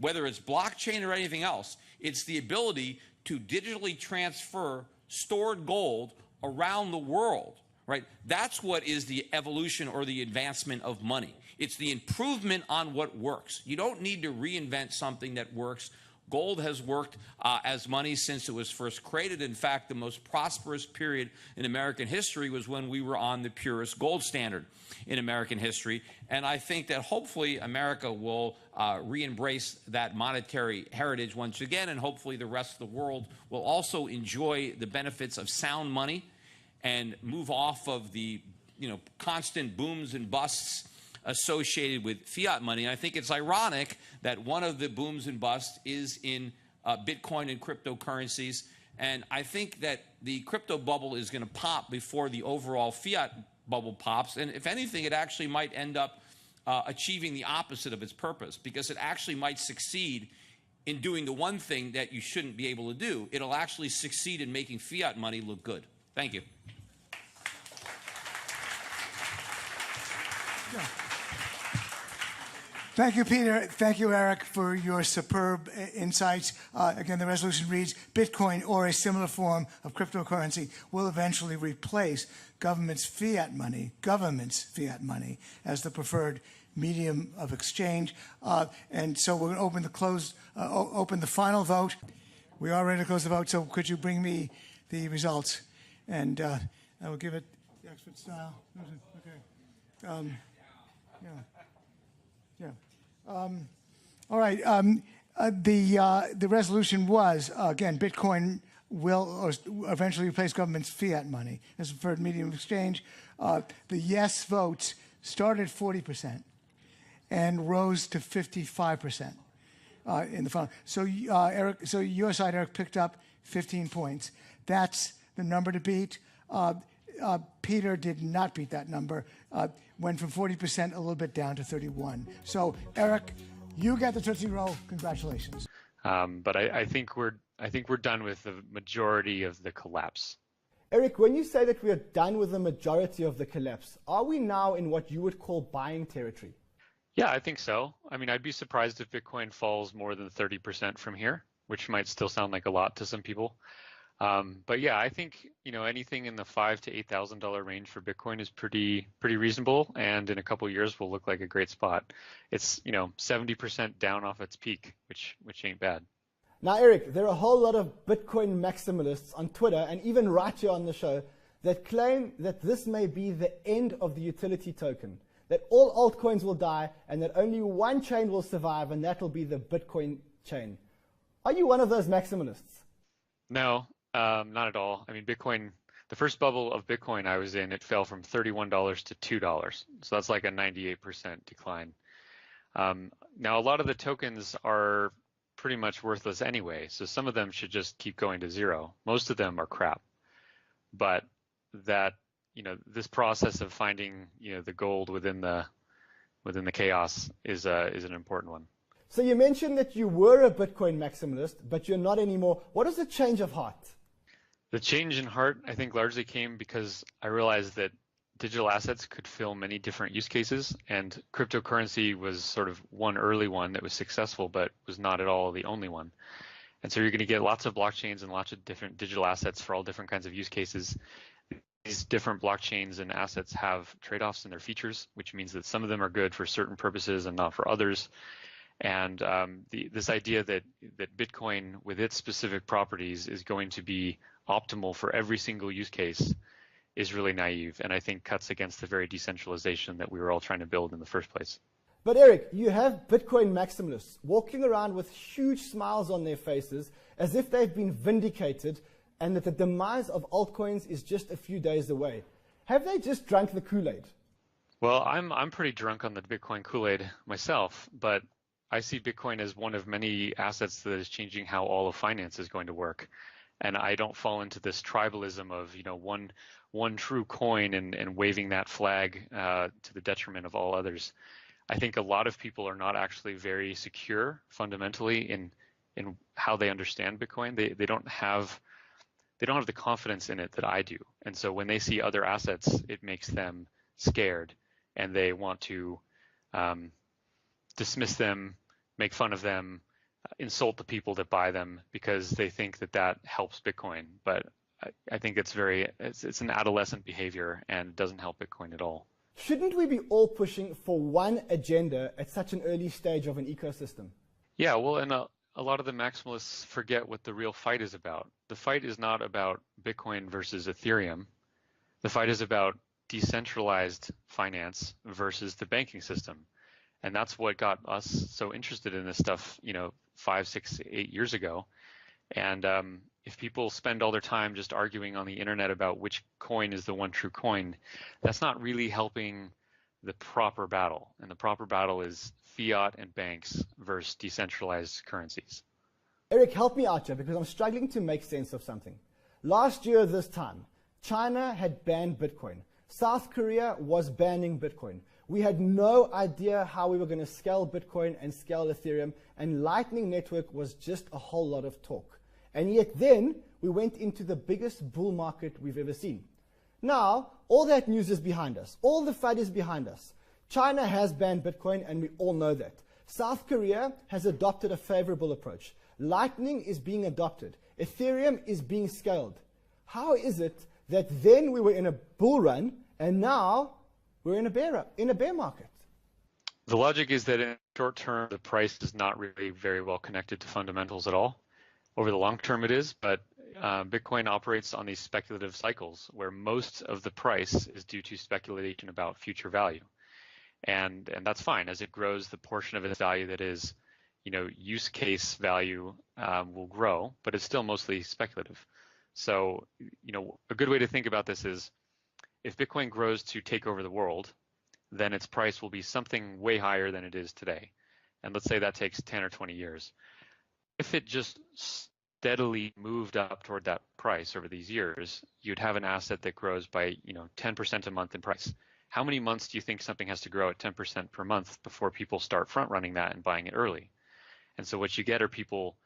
Whether it's blockchain or anything else, it's the ability to digitally transfer stored gold around the world. Right? That's what is the evolution or the advancement of money. It's the improvement on what works. You don't need to reinvent something that works. Gold has worked as money since it was first created. In fact, the most prosperous period in American history was when we were on the purest gold standard in American history. And I think that hopefully America will re-embrace that monetary heritage once again, and hopefully the rest of the world will also enjoy the benefits of sound money and move off of the constant booms and busts associated with fiat money. And I think it's ironic that one of the booms and busts is in Bitcoin and cryptocurrencies. And I think that the crypto bubble is going to pop before the overall fiat bubble pops. And if anything, it actually might end up achieving the opposite of its purpose, because it actually might succeed in doing the one thing that you shouldn't be able to do. It'll actually succeed in making fiat money look good. Thank you. Thank you, Peter. Thank you, Erik, for your superb insights. Again, the resolution reads, Bitcoin or a similar form of cryptocurrency will eventually replace government's fiat money as the preferred medium of exchange. And so we're going to open the final vote. We are ready to close the vote, so could you bring me the results? And I will give it the expert style. Okay. All right. The resolution was, again, Bitcoin will eventually replace government's fiat money as a preferred medium of exchange. The yes votes started at 40% and rose to 55% in the final. So, Erik, so your side, Erik, picked up 15 points. That's the number to beat. Peter did not beat that number. Went from 40% a little bit down to 31. So, Erik, you got the Tootsie Roll. Congratulations. But I think we're done with the majority of the collapse. Erik, when you say that we are done with the majority of the collapse, are we now in what you would call buying territory? Yeah, I think so. I mean, I'd be surprised if Bitcoin falls more than 30% from here, which might still sound like a lot to some people. But yeah, I think anything in the $5,000 to $8,000 range for Bitcoin is pretty reasonable, and in a couple of years will look like a great spot. It's 70% down off its peak, which ain't bad. Now, Erik, there are a whole lot of Bitcoin maximalists on Twitter and even right here on the show that claim that this may be the end of the utility token, that all altcoins will die and that only one chain will survive, and that will be the Bitcoin chain. Are you one of those maximalists? No. Not at all. I mean, Bitcoin, the first bubble of Bitcoin I was in, it fell from $31 to $2. So that's like a 98% decline. Now, a lot of the tokens are pretty much worthless anyway. So some of them should just keep going to zero. Most of them are crap. But that, this process of finding, the gold within the chaos is an important one. So you mentioned that you were a Bitcoin maximalist, but you're not anymore. What is the change of heart? The change in heart, I think, largely came because I realized that digital assets could fill many different use cases, and cryptocurrency was sort of one early one that was successful, but was not at all the only one. And so you're going to get lots of blockchains and lots of different digital assets for all different kinds of use cases. These different blockchains and assets have trade-offs in their features, which means that some of them are good for certain purposes and not for others. And this idea that Bitcoin, with its specific properties, is going to be optimal for every single use case is really naive, and I think cuts against the very decentralization that we were all trying to build in the first place. But Erik, you have Bitcoin maximalists walking around with huge smiles on their faces as if they've been vindicated and that the demise of altcoins is just a few days away. Have they just drunk the Kool-Aid? Well, I'm pretty drunk on the Bitcoin Kool-Aid myself, but I see Bitcoin as one of many assets that is changing how all of finance is going to work. And I don't fall into this tribalism of, one true coin and waving that flag to the detriment of all others. I think a lot of people are not actually very secure fundamentally in how they understand Bitcoin. They don't have the confidence in it that I do. And so when they see other assets, it makes them scared, and they want to dismiss them, make fun of them, insult the people that buy them because they think that helps Bitcoin. But I think it's an adolescent behavior and doesn't help Bitcoin at all. Shouldn't we be all pushing for one agenda at such an early stage of an ecosystem? Yeah, well, and a lot of the maximalists forget what the real fight is about. The fight is not about Bitcoin versus Ethereum. The fight is about decentralized finance versus the banking system. And that's what got us so interested in this stuff, 5, 6, 8 years ago. And if people spend all their time just arguing on the internet about which coin is the one true coin, that's not really helping the proper battle. And the proper battle is fiat and banks versus decentralized currencies. Erik, help me out here because I'm struggling to make sense of something. Last year this time, China had banned Bitcoin. South Korea was banning Bitcoin. We had no idea how we were going to scale Bitcoin and scale Ethereum, and Lightning Network was just a whole lot of talk. And yet then, we went into the biggest bull market we've ever seen. Now, all that news is behind us. All the FUD is behind us. China has banned Bitcoin, and we all know that. South Korea has adopted a favorable approach. Lightning is being adopted. Ethereum is being scaled. How is it that then we were in a bull run, and now we're in a bear market? The logic is that in the short term, the price is not really very well connected to fundamentals at all. Over the long term it is, but Bitcoin operates on these speculative cycles where most of the price is due to speculation about future value. And that's fine. As it grows, the portion of its value that is, use case value will grow, but it's still mostly speculative. So, a good way to think about this is if Bitcoin grows to take over the world, then its price will be something way higher than it is today. And let's say that takes 10 or 20 years. If it just steadily moved up toward that price over these years, you'd have an asset that grows by 10% a month in price. How many months do you think something has to grow at 10% per month before people start front running that and buying it early? And so what you get are people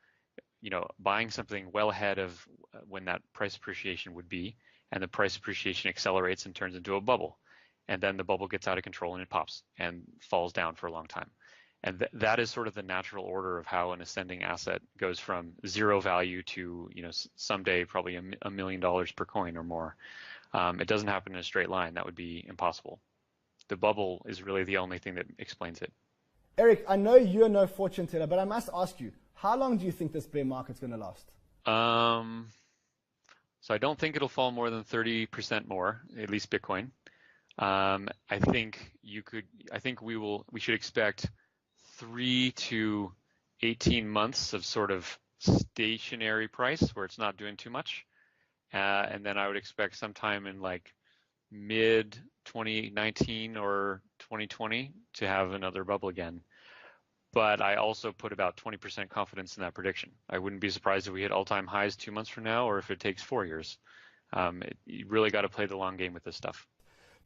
buying something well ahead of when that price appreciation would be, and the price appreciation accelerates and turns into a bubble. And then the bubble gets out of control and it pops and falls down for a long time. And that is sort of the natural order of how an ascending asset goes from zero value to, someday probably $1 million per coin or more. It doesn't happen in a straight line. That would be impossible. The bubble is really the only thing that explains it. Erik, I know you're no fortune teller, but I must ask you, how long do you think this bear market's going to last? So I don't think it'll fall more than 30% more, at least Bitcoin. I think we should expect 3 to 18 months of sort of stationary price where it's not doing too much. And then I would expect sometime in like mid 2019 or 2020 to have another bubble again. But I also put about 20% confidence in that prediction. I wouldn't be surprised if we hit all-time highs 2 months from now, or if it takes 4 years. You really got to play the long game with this stuff.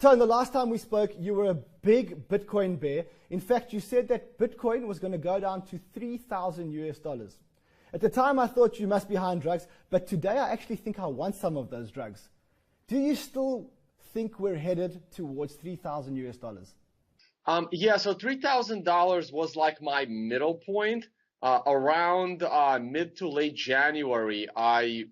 Tone, the last time we spoke, you were a big Bitcoin bear. In fact, you said that Bitcoin was going to go down to $3,000 US. At the time, I thought you must be high on drugs, but today I actually think I want some of those drugs. Do you still think we're headed towards 3,000 US dollars? Yeah, so $3,000 was like my middle point. Around mid to late January, I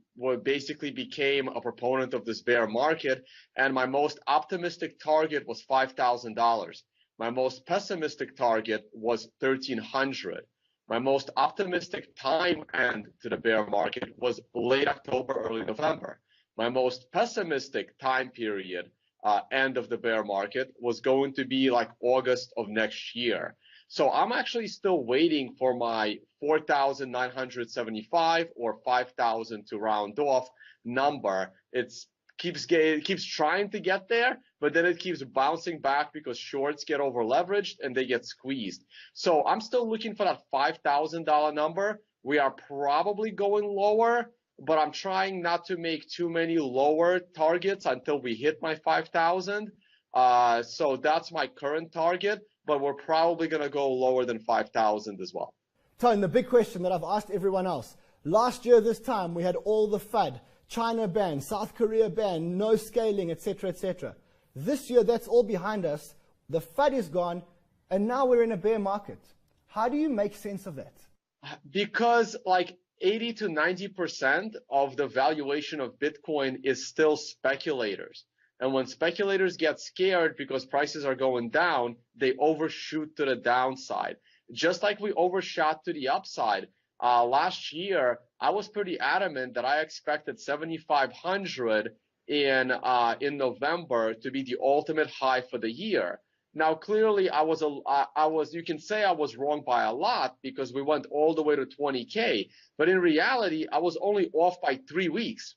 basically became a proponent of this bear market, and my most optimistic target was $5,000. My most pessimistic target was $1,300. My most optimistic time end to the bear market was late October, early November. My most pessimistic time period end of the bear market was going to be like August of next year. So I'm actually still waiting for my 4,975 or 5,000 to round off number. It keeps trying to get there, but then it keeps bouncing back because shorts get over leveraged and they get squeezed. So I'm still looking for that $5,000 number. We are probably going lower, but I'm trying not to make too many lower targets until we hit my 5,000. So that's my current target, but we're probably going to go lower than 5,000 as well. Tone, the big question that I've asked everyone else. Last year, this time, we had all the FUD. China ban, South Korea ban, no scaling, etc., etc. This year, that's all behind us. The FUD is gone, and now we're in a bear market. How do you make sense of that? Because like 80 to 90% of the valuation of Bitcoin is still speculators. And when speculators get scared because prices are going down, they overshoot to the downside. Just like we overshot to the upside. Last year, I was pretty adamant that I expected 7,500 in November to be the ultimate high for the year. Now, clearly, you can say I was wrong by a lot because we went all the way to 20K. But in reality, I was only off by 3 weeks.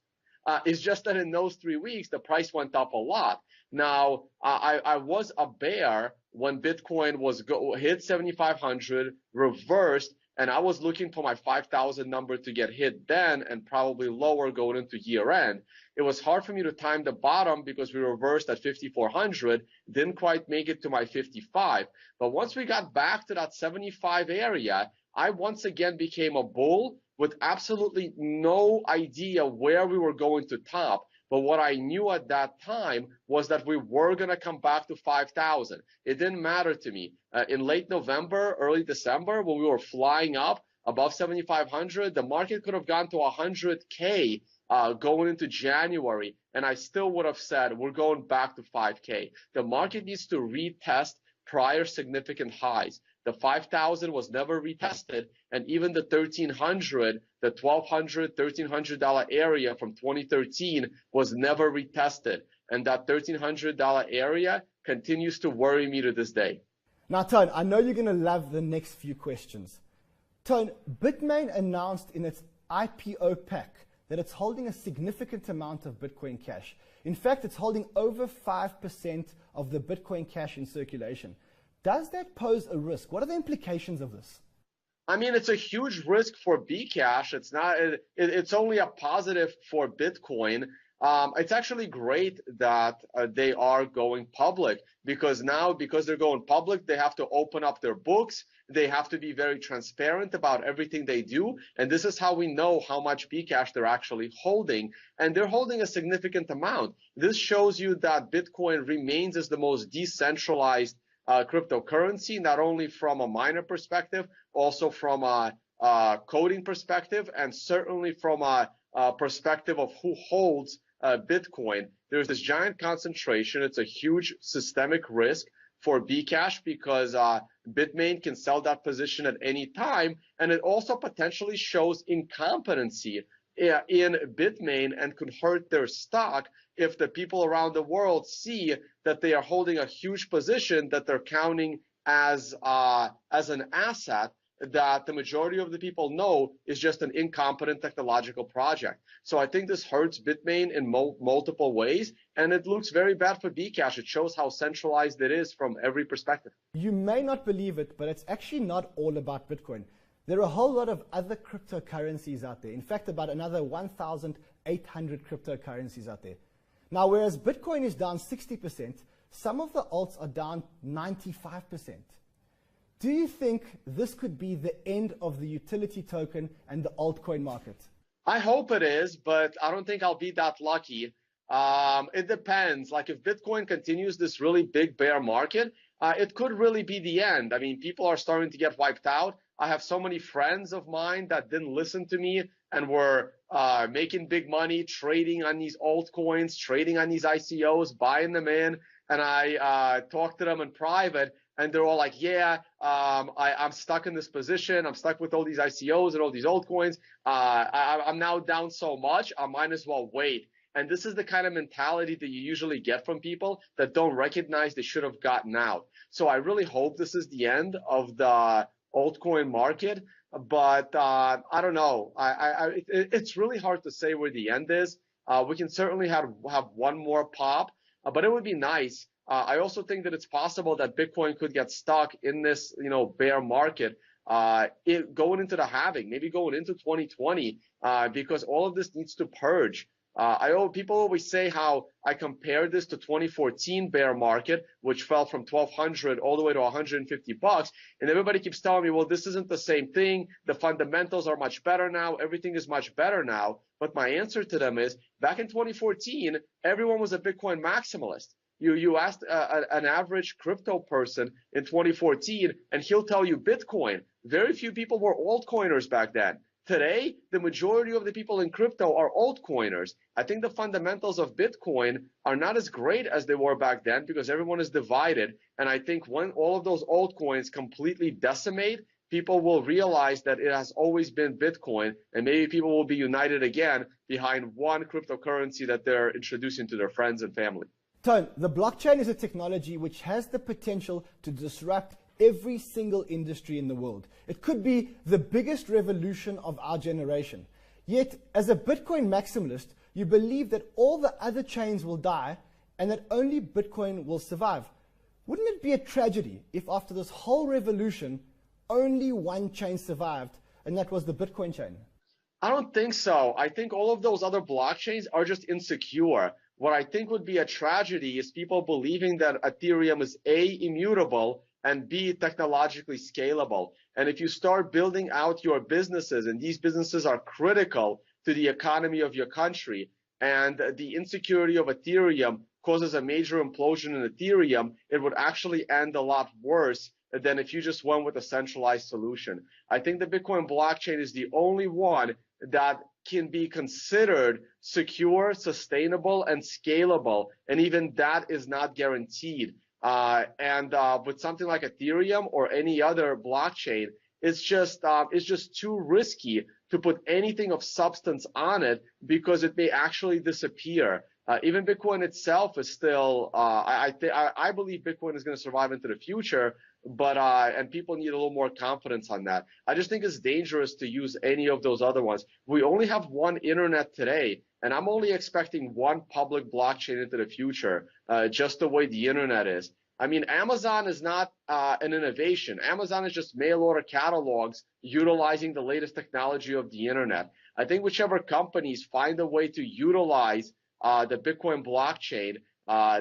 It's just that in those 3 weeks, the price went up a lot. Now, I was a bear when Bitcoin hit 7,500, reversed, and I was looking for my 5,000 number to get hit then and probably lower going into year end. It was hard for me to time the bottom because we reversed at 5,400, didn't quite make it to my 55. But once we got back to that 75 area, I once again became a bull with absolutely no idea where we were going to top. But what I knew at that time was that we were going to come back to 5,000. It didn't matter to me. In late November, early December, when we were flying up above 7,500, the market could have gone to 100K going into January, and I still would have said we're going back to 5K. The market needs to retest prior significant highs. The 5,000 was never retested, and even the 1,300, the $1,200, $1,300 area from 2013 was never retested, and that $1,300 area continues to worry me to this day. Now, Tone, I know you're going to love the next few questions. Tone, Bitmain announced in its IPO pack that it's holding a significant amount of Bitcoin Cash. In fact, it's holding over 5% of the Bitcoin Cash in circulation. Does that pose a risk? What are the implications of this? I mean, it's a huge risk for Bcash. It's only a positive for Bitcoin. It's actually great that they are going public because they're going public, they have to open up their books. They have to be very transparent about everything they do. And this is how we know how much Bcash they're actually holding. And they're holding a significant amount. This shows you that Bitcoin remains as the most decentralized cryptocurrency, not only from a miner perspective, also from a coding perspective, and certainly from a perspective of who holds Bitcoin. There's this giant concentration. It's a huge systemic risk for Bcash because Bitmain can sell that position at any time, and it also potentially shows incompetency in Bitmain and could hurt their stock if the people around the world see that they are holding a huge position that they're counting as an asset that the majority of the people know is just an incompetent technological project. So I think this hurts Bitmain in multiple ways, and it looks very bad for Bcash. It shows how centralized it is from every perspective. You may not believe it, but it's actually not all about Bitcoin. There are a whole lot of other cryptocurrencies out there. In fact, about another 1,800 cryptocurrencies out there. Now, whereas Bitcoin is down 60%, some of the alts are down 95%. Do you think this could be the end of the utility token and the altcoin market? I hope it is, but I don't think I'll be that lucky. It depends. Like if Bitcoin continues this really big bear market, it could really be the end. I mean, people are starting to get wiped out. I have so many friends of mine that didn't listen to me and were making big money, trading on these altcoins, trading on these ICOs, buying them in. And I talked to them in private, and they're all like, yeah, I'm stuck in this position. I'm stuck with all these ICOs and all these altcoins. I'm now down so much, I might as well wait. And this is the kind of mentality that you usually get from people that don't recognize they should have gotten out. So I really hope this is the end of the altcoin market, but I don't know. It's really hard to say where the end is. We can certainly have one more pop, but it would be nice. I also think that it's possible that Bitcoin could get stuck in this, bear market, going into the halving, maybe going into 2020, because all of this needs to purge. People always say how I compare this to 2014 bear market, which fell from 1,200 all the way to $150, and everybody keeps telling me, well, this isn't the same thing. The fundamentals are much better now. Everything is much better now. But my answer to them is, back in 2014, everyone was a Bitcoin maximalist. You asked an average crypto person in 2014, and he'll tell you Bitcoin. Very few people were altcoiners back then. Today, the majority of the people in crypto are altcoiners. I think the fundamentals of Bitcoin are not as great as they were back then because everyone is divided. And I think when all of those altcoins completely decimate, people will realize that it has always been Bitcoin, and maybe people will be united again behind one cryptocurrency that they're introducing to their friends and family. Tone, the blockchain is a technology which has the potential to disrupt every single industry in the world. It could be the biggest revolution of our generation. Yet, as a Bitcoin maximalist, you believe that all the other chains will die and that only Bitcoin will survive. Wouldn't it be a tragedy if after this whole revolution, only one chain survived, and that was the Bitcoin chain? I don't think so. I think all of those other blockchains are just insecure. What I think would be a tragedy is people believing that Ethereum is A, immutable, and B, technologically scalable. And if you start building out your businesses, and these businesses are critical to the economy of your country, and the insecurity of Ethereum causes a major implosion in Ethereum, it would actually end a lot worse than if you just went with a centralized solution. I think the Bitcoin blockchain is the only one that can be considered secure, sustainable, and scalable. And even that is not guaranteed. With something like Ethereum or any other blockchain, it's just too risky to put anything of substance on it because it may actually disappear. Even Bitcoin itself is still, I believe Bitcoin is going to survive into the future, but and people need a little more confidence on that. I just think it's dangerous to use any of those other ones. We only have one internet today, and I'm only expecting one public blockchain into the future, just the way the internet is. I mean, Amazon is not an innovation. Amazon is just mail order catalogs utilizing the latest technology of the internet. I think whichever companies find a way to utilize the Bitcoin blockchain,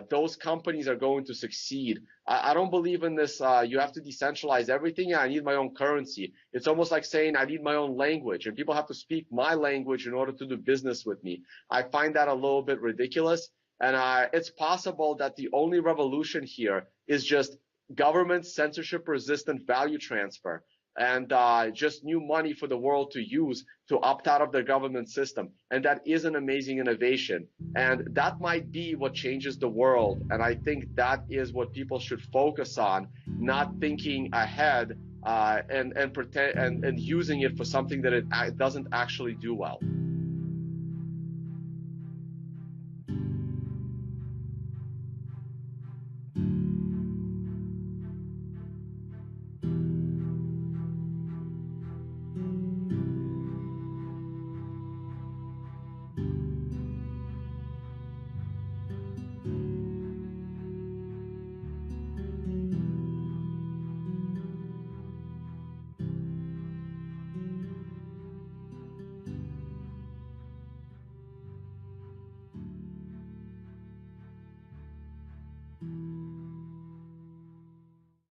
those companies are going to succeed. I don't believe in this, you have to decentralize everything. Yeah, I need my own currency. It's almost like saying I need my own language, and people have to speak my language in order to do business with me. I find that a little bit ridiculous. And it's possible that the only revolution here is just government censorship-resistant value transfer and just new money for the world to use to opt out of their government system. And that is an amazing innovation. And that might be what changes the world. And I think that is what people should focus on, not thinking ahead and using it for something that it doesn't actually do well.